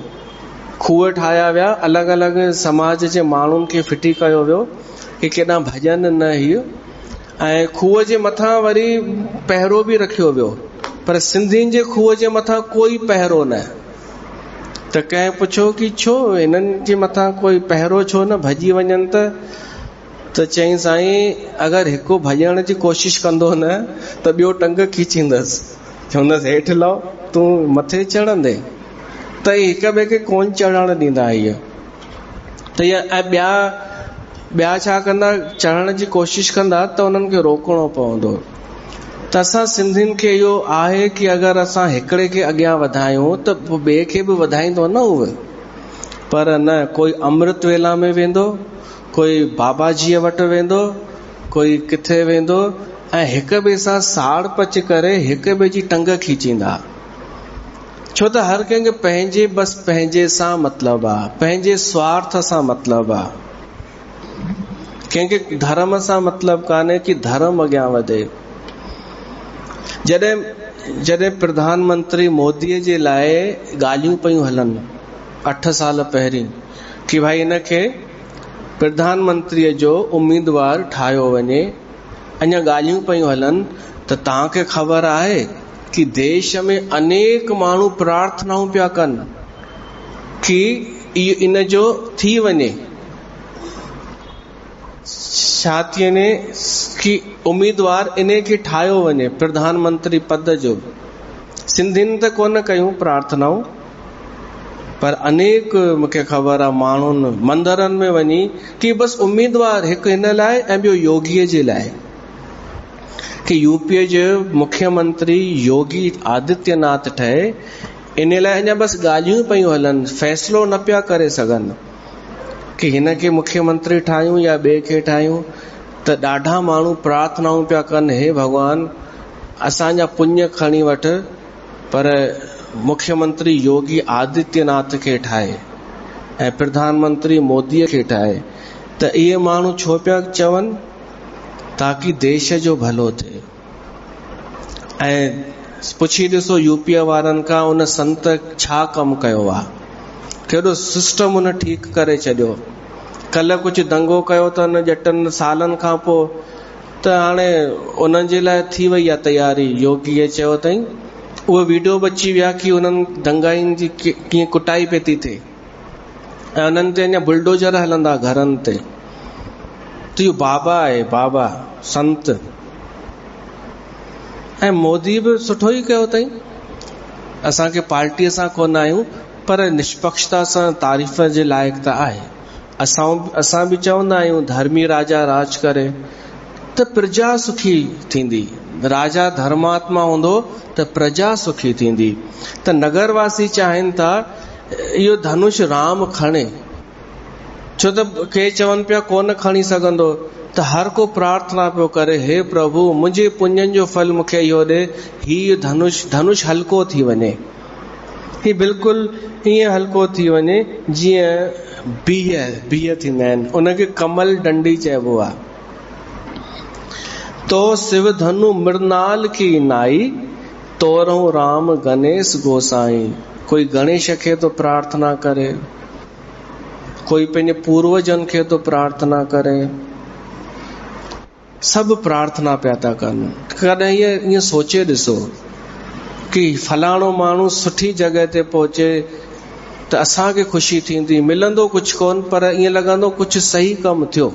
खूह ठाहिया विया, अलॻि अलॻि समाज जे माण्हुनि खे फिटी कयो वियो कि केॾा भॼन न हुयो, ऐं खूह जे मथां वरी पहिरो बि रखियो वियो, पर सिंधियुनि जे खूह जे मथां कोई पहिरो न। त कंहिं पुछो कि छो हिननि जे मथां कोई पहिरो छो न, भॼी वञनि त चई साईं अगरि हिकु भॼण जी कोशिश कंदो न त ॿियो टंग खीचींदसि, चवंदसि हेठि लहो तूं मथे चढ़ंदे। त हिक ॿिए खे कोन चढ़ण ॾींदा इहो। त इहा ॿिया छा कंदा, चढ़ण जी कोशिश कंदा त उन्हनि खे रोकणो पवंदो। त असां सिंधियुनि खे इहो आहे कि अगरि असां हिकिड़े खे अॻियां वधायूं त ॿिए खे बि वधाईंदो न उहे। पर न, कोई अमृत वेला में वेंदो, कोई बाबाजीअ वटि वेंदो, कोई किथे वेंदो, ऐं हिक ॿिए सां साड़ पच करे हिक ॿिए जी टंग खीचींदा। छो त हर कंहिंखे पंहिंजे सां मतिलबु आहे, पंहिंजे स्वार्थ सां मतिलबु आहे। कंहिंखे धर्म सां मतिलबु कान्हे कि धर्म अॻियां वधे। जॾहिं प्रधानमंत्री मोदीअ जे लाइ ॻाल्हियूं पयूं हलनि 8 साल पहिरीं कि भाई हिनखे प्रधानमंत्रीअ जो उम्मीदवार ठाहियो वञे, अञा ॻाल्हियूं पयूं हलनि, त तव्हांखे ख़बर आहे कि देश में अनेक माण्हू प्रार्थनाऊं पिया कनि कि इन जो थी वञे, छा थी वञे कि उम्मीदवार इन खे ठाहियो वञे प्रधानमंत्री पद जो। सिंधियुनि त कोन कयूं प्रार्थनाऊं, पर अनेक मूंखे ख़बर आहे माण्हुनि मंदरनि में वञी कि बसि उम्मीदवार हिकु हिन लाइ ऐं ॿियो योगीअ जे लाइ, कि यूपीअ जो मुख्यमंत्री योगी आदित्यनाथ ठहे, इन लाइ अञा बसि ॻाल्हियूं पयूं हलनि, फ़ैसिलो न पिया करे सघनि कि हिन खे मुख्यमंत्री ठाहियूं या ॿिए खे ठाहियूं। त ॾाढा माण्हू प्रार्थनाऊं पिया कनि, हे भॻवान असांजा पुण्य खणी वठ, पर मुख्यमंत्री योगी आदित्यनाथ खे ठाहे ऐं प्रधानमंत्री मोदीअ खे ठाहे। त इहे माण्हू छो पिया चवनि, ताकि देश जो भलो थिए। ऐं पुछी ॾिसो यूपीअ वारनि खां उन संत छा कमु कयो आहे, केॾो सिस्टम उन ठीकु करे छॾियो। कल्ह कुझु दंगो कयो त उन ॼटनि सालनि खां पोइ, त हाणे उन्हनि जे लाइ थी वई आहे तयारी। योगीअ चयो अथई, उहो वीडियो बची विया कि उन्हनि दंगाइनि जी कीअं कुटाई पई थी थिए, ऐं उन्हनि ते अञा बुलडोजर हलंदा घरनि ते। त इहो बाबा आहे, बाबा संत। ऐं मोदी बि सुठो ई कयो अथई, असांखे पार्टीअ सां कोन आहियूं, पर निष्पक्षता सां तारीफ़ जे लाइक़ त आहे। असां बि चवंदा आहियूं धर्मी राजा राज करे त प्रजा सुखी थींदी। राजा धर्मात्मा हूंदो त प्रजा सुखी थींदी। त नगरवासी चाहिनि था इहो धनुष राम खणे, छो त के चवनि पिया कोन खणी सघंदो, त हर को प्रार्थना पियो करे, हे प्रभु मुंहिंजे पुण्यनि जो फल मूंखे इहो ॾे, हीउ धनुष हल्को थी वञे, ही बिल्कुलु ईअं हल्को थी वञे जीअं बीह थींदा आहिनि, उनखे कमल डंडी चइबो आहे। तो शिव धनु मृणाल की नाई, तोरऊं राम गणेश गोसाई। कोई गणेश खे तो प्रार्थना करे, कोई पंहिंजे पूर्वजन खे तो प्रार्थना करे, सभु प्रार्थना पिया था कनि। कॾहिं ईअं सोचे ॾिसो कि फलाणो माण्हू सुठी जॻह ते पहुचे त असांखे ख़ुशी थींदी, मिलंदो कुझु कोन, पर ईअं लॻंदो कुझु सही कमु थियो।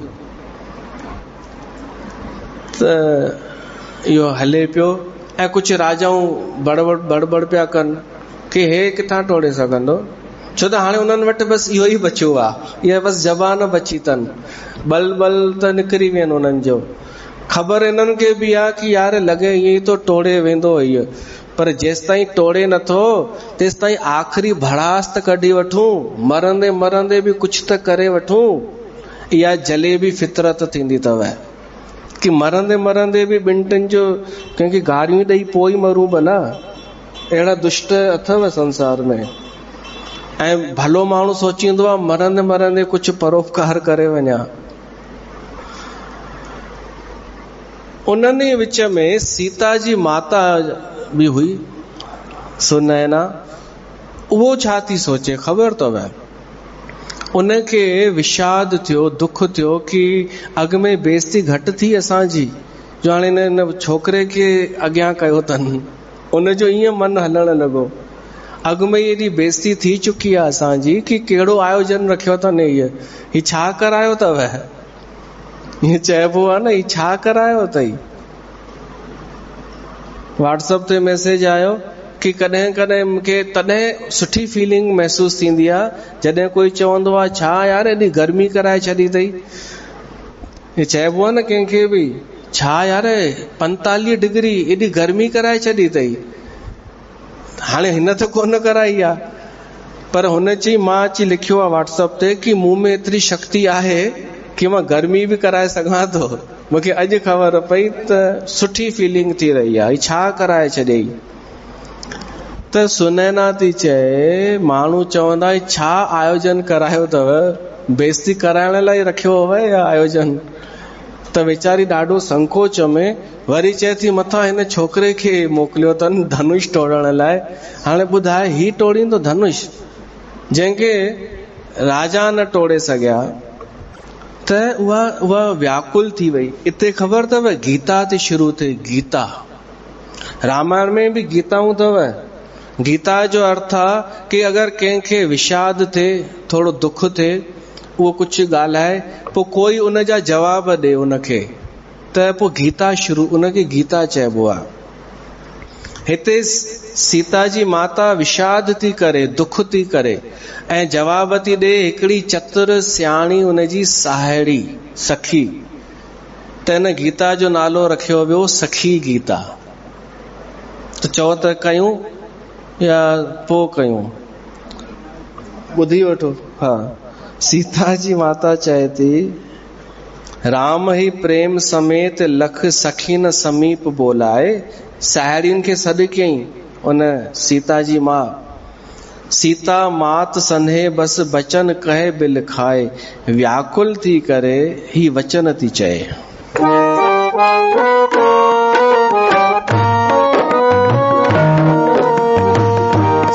त इहो हले पियो ऐं कुझु राजाऊं बड़बड़ पिया कनि कि हे किथां टोड़े सघंदो, छो त हाणे उन्हनि वटि बसि इहो ई बचियो आहे, इहा बसि ज़बान बची अथनि, बल त निकिरी विया आहिनि उन्हनि जो। ख़बर इन्हनि खे बि आहे कि यार लॻे ईअं ई तो टोड़े वेंदो इहो, पर जेसि ताईं टोड़े नथो तेसि ताईं आख़िरी भड़ास त कढी वठूं, मरंदे मरंदे बि कुझु त करे वठूं। इहा जलेबी फितरत थींदी अथव कि मरंदे मरंदे बि ॿिनि टिनि जो कंहिंखे गारियूं ॾेई पोइ मरूं भला। अहिड़ा दुष्ट अथव संसार में। ऐं भलो माण्हू सोचींदो आहे मरंदे मरंदे कुझु परोपकार करे वञा। उन्हनि विच में सीता जी माता बि हुई सुनैना। उहो छा थी सोचे ख़बर अथव? उनखे विषाद थियो, दुख थियो कि अॻ में बेइज़ती घटि थी असांजी, जो हाणे हिन छोकिरे खे अॻियां कयो अथनि। उनजो ईअं मन हलणु लॻो, अॻ में एॾी बेइज़ती थी चुकी आहे असांजी कि कहिड़ो आयोजन रखियो अथनि, हीअ छा करायो अथव, हीअं चइबो आहे न, हीअ छा करायो अथई। व्हाट्सएप ते मैसेज आयो कि कॾहिं कॾहिं मूंखे तॾहिं सुठी फीलिंग महसूस थींदी आहे जॾहिं कोई चवंदो आहे छा यार एॾी गर्मी कराए छॾी अथई। हीअ चइबो आहे न कंहिंखे बि, छा यार 45 डिग्री एॾी गर्मी कराए छॾी अथई। हाणे हिन त कोन कराई आहे, पर हुन चई, मां अची लिखियो आहे व्हाट्सएप ते कि मूं में एतिरी शक्ति आहे कि मां गर्मी बि कराए सघां थो। मूंखे अॼु ख़बर पई त सुठी फीलिंग थी रही आहे, छा कराए छॾियई। त सुनैना थी चए, माण्हू चवंदा छा आयोजन करायो अथव, बेइज़ती कराइण लाइ रखियो हुअव या आयोजन। त वीचारी ॾाढो संकोच में वरी चए थी मथां हिन छोकिरे खे मोकिलियो अथनि धनुष तोड़ण लाइ। हाणे ॿुधाए ही तोड़ींदो धनुष जंहिंखे राजा न तोड़े सघिया। त उहा व्याकुल थी वई। इते ख़बर अथव गीता थी शुरू थिए। गीता, रामायण में बि गीताऊं अथव। गीता जो अर्थ आहे कि अगरि कंहिंखे विषाद थिए, थोरो दुख थिए, उहो कुझु ॻाल्हाए, पोइ कोई उन जा जवाब ॾे उनखे, त पोइ गीता शुरू, उनखे गीता चइबो आहे। हिते सीता जी माता विषाद थी करे, दुख थी करे, ऐं जवाब थी ॾे हिकिड़ी चतुर सियाणी उनजी साहेड़ी सखी। त हिन गीता जो नालो रखियो वियो सखी गीता। त चओ त कयूं या पोइ कयूं, ॿुधी वठो। हा, सीता जी माता चए थी, राम ही प्रेम समेत लख सखीन समीप बोलाए। साहेड़ियुनि खे सॾु कयईं उन सीता जी मां। सीता मात सन्हे बस बचन कहे बिल खाए। व्याकुल थी करे ही वचन थी चए।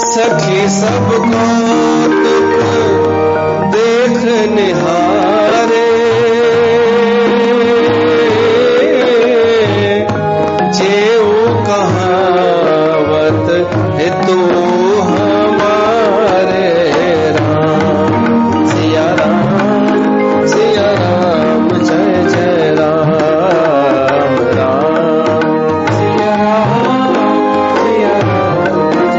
सखी सब कौतुक देख निहारे, जेऊ कहावत हेतु हमारे। राम सिया राम जय जय राम, राम सिया राम जय जय।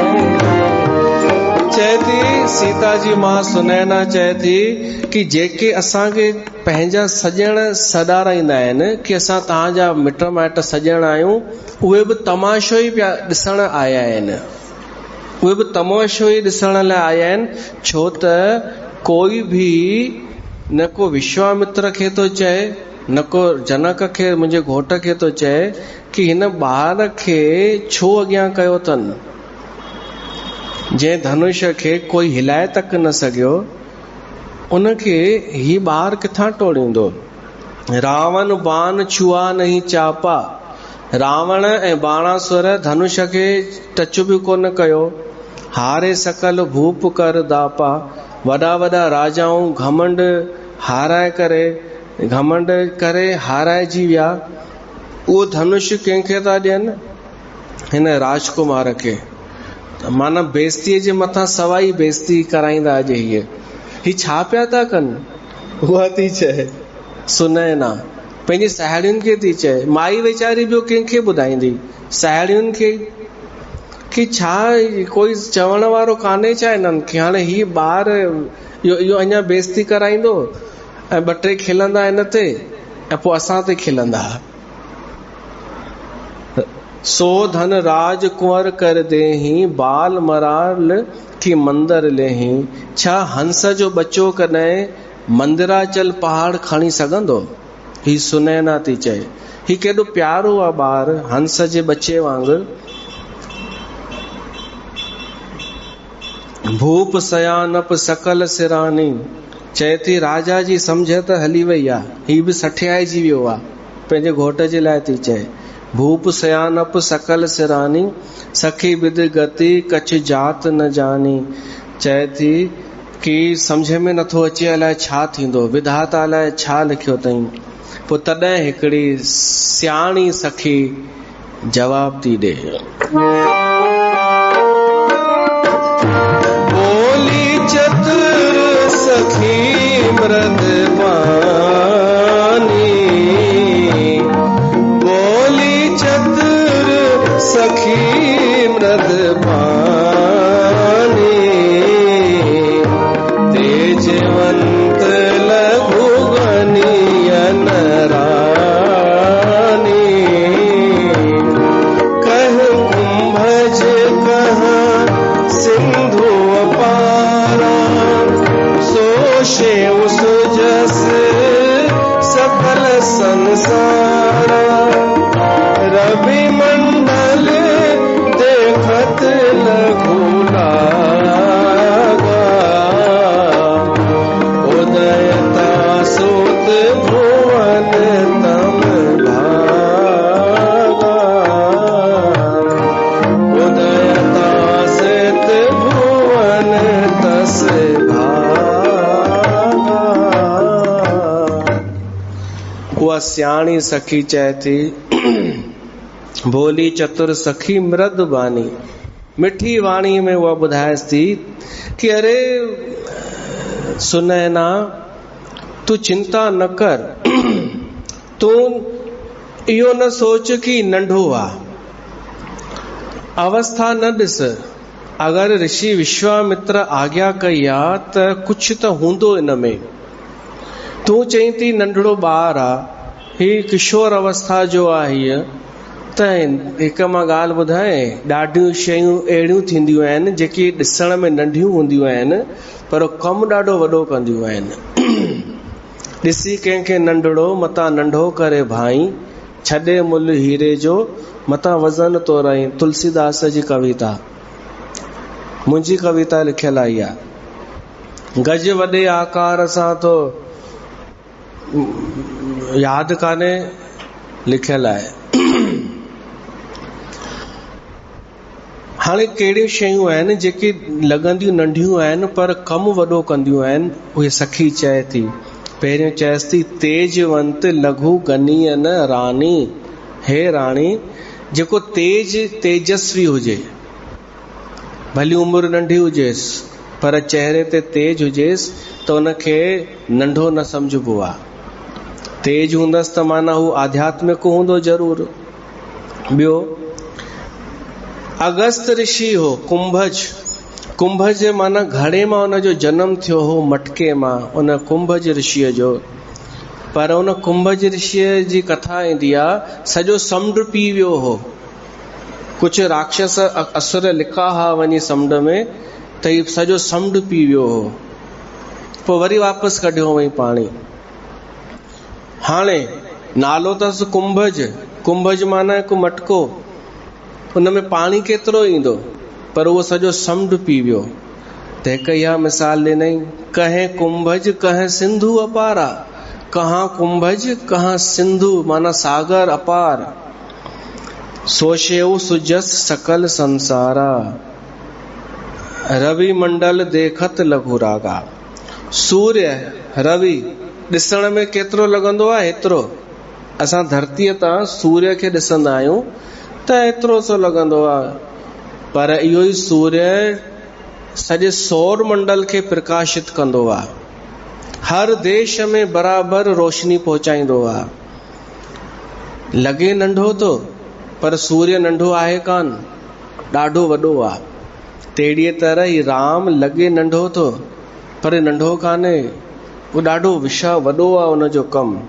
चए थी सीता जी मां सुनैना चए थी कि जेके असांखे पंहिंजा सॼण सॾाराईंदा आहिनि कि असां तव्हांजा मिट माइट सॼण आहियूं, उहे बि तमाशो ई पिया ॾिसण आया आहिनि। उहे बि तमाशो ई ॾिसण लाइ आया आहिनि। छो त कोई बि न को विश्वामित्र खे थो चए, न को जनक खे, मुंहिंजे घोट खे थो चए कि हिन ॿार खे छो अॻियां कयो अथनि। जंहिं धनुष खे कोई हिलाए तक न सघियो, उनखे ही ॿार किथां तोड़ींदो। रावण बाण छुआ नहीं चापा। रावण ऐं बाणासुर धनुष खे टच बि कोन कयो। हारे सकल भूप कर दापा। वॾा वॾा राजाऊं घमंड करे हाराइजी विया। उहो धनुष कंहिंखे था ॾियनि? हिन राजकुमार खे। माना बेइज़तीअ जे मथां सवाई बेइज़ती कराईंदा। अॼु ही छा पिया था कनि? उहा थी चए सुनैना, पंहिंजी साहेड़ियुनि खे थी चए। माई वीचारी ॿियो कंहिंखे ॿुधाईंदी? साहेड़ियुनि खे कि छा कोई चवण वारो कान्हे छा इन्हनि खे? हाणे ही ॿार इहो अञा बेइज़ती कराईंदो ऐं 2-3 खिलंदा हिन ते ऐं पोइ असां ते खिलंदा। सो धन राज कुंवर कर देही, बाल मराल की मंदिर लेही। छा हंस जो बच्चो कॾहिं मंदिराचल पहाड़ खणी सघंदो? ही सुनैना थी चए। ही केॾो प्यारो आहे ॿार, हंस जे बच्चे वांगुरु। भूप सयानप सकल सिरानी, चए थी राजा जी सम्झ त हली वई आहे। ही बि सठियाइजी वियो आहे, पंहिंजे घोट जे लाइ थी चए। भूप सयानप सकल सिरानी, सखी बिद गति कछ जात न जानी। चए थी कि सम्झ में नथो अचे अलाए छा थींदो, विधाता अलाए छा लिखियो अथई। पोइ तॾहिं हिकिड़ी सियाणी सखी जवाब थी ॾे। बोली चतुर सखी मृदबानी, बोली चतुर सखी मृदबानी, तेजवंत लघु गनियन रानी। कह कुंभज कह सिंधु अपारा, सोशे सुजस सकल संसारा। रवि मंडल देखत लघु लागा, उदयता सुत भुवन तम भागा। उदयता सुत भुवन तस भागा। उहा सियाणी सखी चए थी, भोली चतुर सखी मृदबानी, मिठी वाणी में उहा ॿुधाएसि थी कि अरे सुनैना तू चिंता न कर, तू इहो न सोच कि नंढो आहे, अवस्था न ॾिस। अगर ऋषि विश्वामित्र आज्ञा कई आहे त कुछ त हूंदो इन में। तू चई थी नंढड़ो ॿार आहे, ही किशोर अवस्था जो आहे। हीअ त हिकु मां ॻाल्हि ॿुधाए, ॾाढियूं शयूं अहिड़ियूं थींदियूं आहिनि जेकी ॾिसण में नंढियूं हूंदियूं आहिनि पर कमु ॾाढो वॾो कंदियूं आहिनि। ॾिसी कंहिंखे नंढड़ो मतां नंढो करे भाई, छॾे मुल हीरे जो मतां वज़न तोरई। तुलसीदास जी कविता, मुंहिंजी कविता लिखियल आई आहे। गज वॾे आकार सां तो यादि कान्हे, लिखियल आहे। हाणे कहिड़ियूं शयूं आहिनि जेके लॻंदियूं नंढियूं आहिनि पर कमु वॾो कंदियूं आहिनि, उहे सखी चए थी। पहिरियों चएसि थी, तेजवंत लघु गनीअन रानी। हे राणी, जेको तेजस्वी हुजे, भली उमिरि नंढी हुजेसि पर चेहरे ते तेज हुजेसि त उनखे नंढो न सम्झबो आहे। तेज हूंदसि त माना हू आध्यात्मिक हूंदो ज़रूर। ॿियो, अगस्त ऋषि हो कुंभज। कुंभज माना घड़े मां उनजो जनम थियो हो, मटके मां, उन कुंभज ऋषिअ जो। पर उन कुंभज ऋषिअ जी कथा ईंदी आहे, सॼो समुंड पी वियो हो। कुछ राक्षस असुर लिका हा वञी समुंड में, त ही सॼो समुंड पी वियो हो। पोइ वरी वापसि कढियो वई पाणी। हाणे नालो अथसि कुंभज। कुंभज माना हिकु मटको, उन में पाणी केतिरो ईंदो, पर उहो सॼो समुंड पी वियो। त हिकु इहा मिसाल ॾिनई, कहें कुंभज कहें सिंधु अपारा। कहाँ कुंभज कहाँ सिंधु माना सागर अपार। सोशेऊ सुजस सकल संसारा, रवि मंडल देखत लघु रागा। सूर्य रवि ॾिसण में केतिरो लॻंदो आहे, एतिरो असां धरतीअ तां सूर्य खे ॾिसंदा आहियूं त एतिरो सो लॻंदो आहे, पर इहो ई सूर्य सॼे सौर मंडल खे प्रकाशित कंदो आहे। हर देश में बराबरि रोशनी पहुचाईंदो आहे। लॻे नंढो तो, पर सूर्य नंढो आहे कान, ॾाढो वॾो आहे। तहिड़ीअ तरह ही राम लॻे नंढो तो, पर नंढो कान्हे, वो ॾाढो विशाल वॾो आहे उनजो कमु।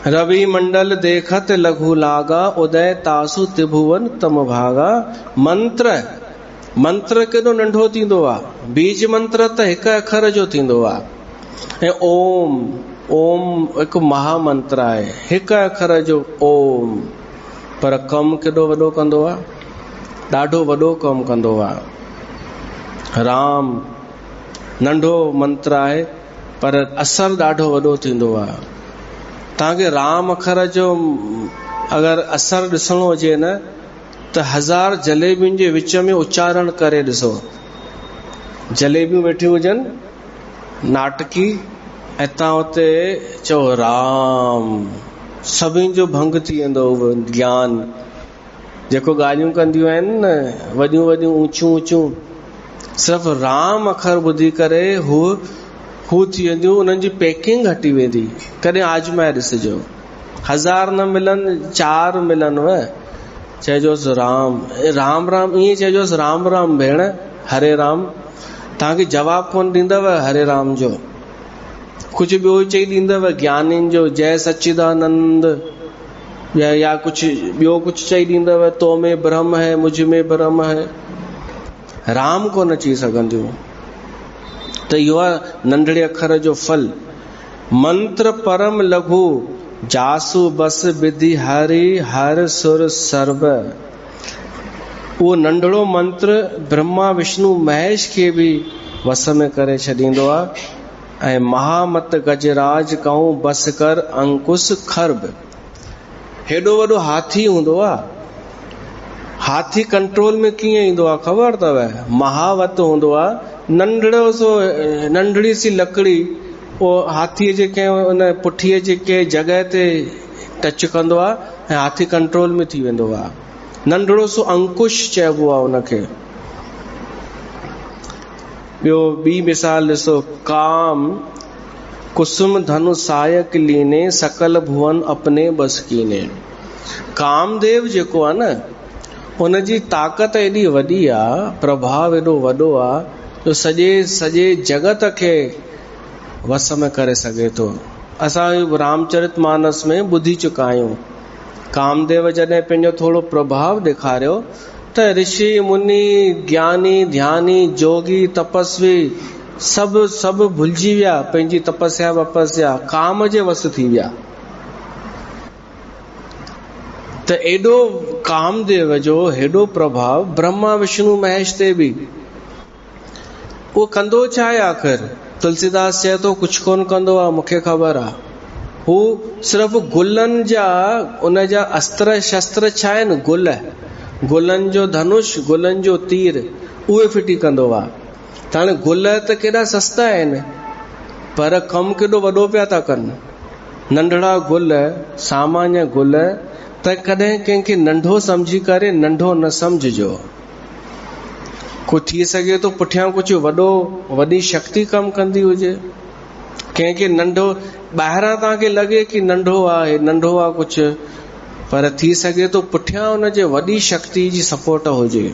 रवि मंडल देखत लघु लागा, उदय तासु त्रिभुवन तम भागा। मंत्र केॾो नंढो थींदो आहे। बीज मंत्र त हिकु अखर जो थींदो आहे। ऐं ओम हिकु महामंत्र आहे, हिकु अखर जो ओम, पर कमु केॾो वॾो कंदो आहे, ॾाढो वॾो कमु कंदो आहे। राम नंढो मंत्र आहे, पर असर ॾाढो वॾो थींदो आहे। तव्हांखे राम अखर जो अगरि असर ॾिसणो हुजे न, त 1000 जलेबियुनि जे विच में उच्चारण करे ॾिसो। जलेबियूं वेठियूं हुजनि नाटकी, ऐं तव्हां हुते चओ राम, सभिनि जो भंग थी वेंदो उहो ज्ञान। जेको ॻाल्हियूं कंदियूं आहिनि न वॾियूं वॾियूं ऊंचियूं ऊंचियूं, सिर्फ़ु राम अखर ॿुधी करे हू थी वेंदियूं, उन्हनि जी पैकिंग हटी वेंदी। कॾहिं आजमाए ॾिसिजो, 1000 न मिलनि, 4 मिलनि, चइजोसि राम राम राम, ईअं चइजोसि राम राम भेण, हरे राम। तव्हांखे जवाबु कोन ॾींदव हरे राम जो, कुझु ॿियो चई ॾींदव ज्ञानिन जो, जय सच्चिदानंद, या कुझु ॿियो कुझु चई ॾींदव, तो में ब्रह्म है, मुझ में ब्रह्म है। राम कोन अची सघंदियूं। त इहो आहे नंढड़े अखर जो फल। मंत्र परम लघु, जासु बस विधि हरि, हर सुर सर्व। उहो नंढड़ो मंत्र ब्रह्मा विष्णु महेश खे बि वस में करे छॾींदो आहे। ऐं महामत गजराज कहूं बस कर अंकुश खर्ब। हेॾो वॾो हाथी हूंदो आहे, हाथी कंट्रोल में कीअं ईंदो आहे ख़बर अथव? महावत हूंदो आहे, नंढड़ी सी लकड़ी उहो हाथीअ जे कंहिं उन पुठीअ जे कंहिं जॻह ते टच कंदो आहे ऐं हाथी कंट्रोल में थी वेंदो आहे। नंढड़ो सो अंकुश चइबो आहे उनखे। ॿियो ॿी मिसाल ॾिसो, काम कुसुम धनु सायक लीने, सकल भुवन अपने बस कीने। कामदेव जेको आहे न, उनजी ताक़त एॾी वॾी आहे, प्रभाव एॾो वॾो आहे, जो सॼे जगत खे वस में करे सघे थो। असां रामचरितमानस में ॿुधी चुका आहियूं, कामदेव जॾहिं पंहिंजो थोरो प्रभाव ॾेखारियो त ऋषि मुनि ज्ञानी ध्यानी जोगी तपस्वी सभु भुलिजी विया, पंहिंजी तपस्या वपस्या काम जे वस थी विया। त एॾो कामदेव जो हेॾो प्रभाव ब्रह्मा विष्णु महेश ते बि। उहो कंदो छा आहे आख़िर? तुलसीदास चए थो कुझु कोन कंदो आहे, मूंखे ख़बर आहे। हू सिर्फ़ु गुलनि जा, उन जा अस्त्र शस्त्र छा आहिनि? गुलनि जो धनुष, गुलनि जो तीर, उहे फिटी कंदो आहे। त हाणे गुल त केॾा सस्ता आहिनि, पर कमु केॾो वॾो पिया था कनि। नंढड़ा गुल, सामान्य गुल, त कॾहिं कंहिंखे नंढो सम्झी करे नंढो न सम्झिजो। कुझु थी सघे थो पुठियां कुझु वॾी शक्ति कमु कंदी हुजे। कंहिंखे नंढो ॿाहिरां तव्हांखे लॻे कि नंढो आहे कुझु, पर थी सघे थो पुठियां हुनजे वॾी शक्ति जी सपोर्ट हुजे।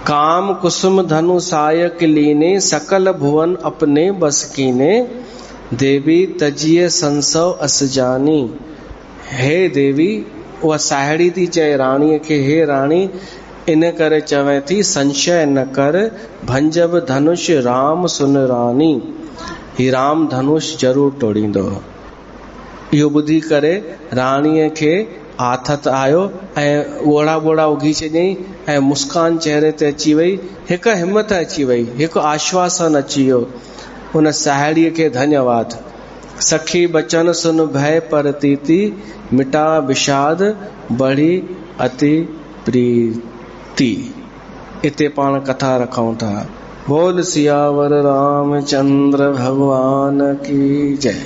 काम कुसुम धनु सायक लीने, सकल भुवन अपने बस कीने, देवी तजिए संसव अस जानी। हे देवी, उहा साहेड़ी थी चए राणीअ खे, हे राणी, इन करे चवे थी संशय न कर, भंजब धनुष राम सुन रानी। ही राम धनुष ज़रूर तोड़ींदो। इहो ॿुधी करे राणीअ खे आथत आयो ऐं ॻोड़ा ॿोड़ा उघी छॾियईं ऐं मुस्कान चेहरे ते अची वई, हिकु हिमत अची वई, हिकु आश्वासन अची वियो। उन साहेड़ीअ खे धन्यवाद। सखी बचन सुन भय परतीति, मिटा विषाद बढ़ी अति प्रीति। इते पाण कथा रखूं था। बोल सियावर रामचंद्र भगवान की जय।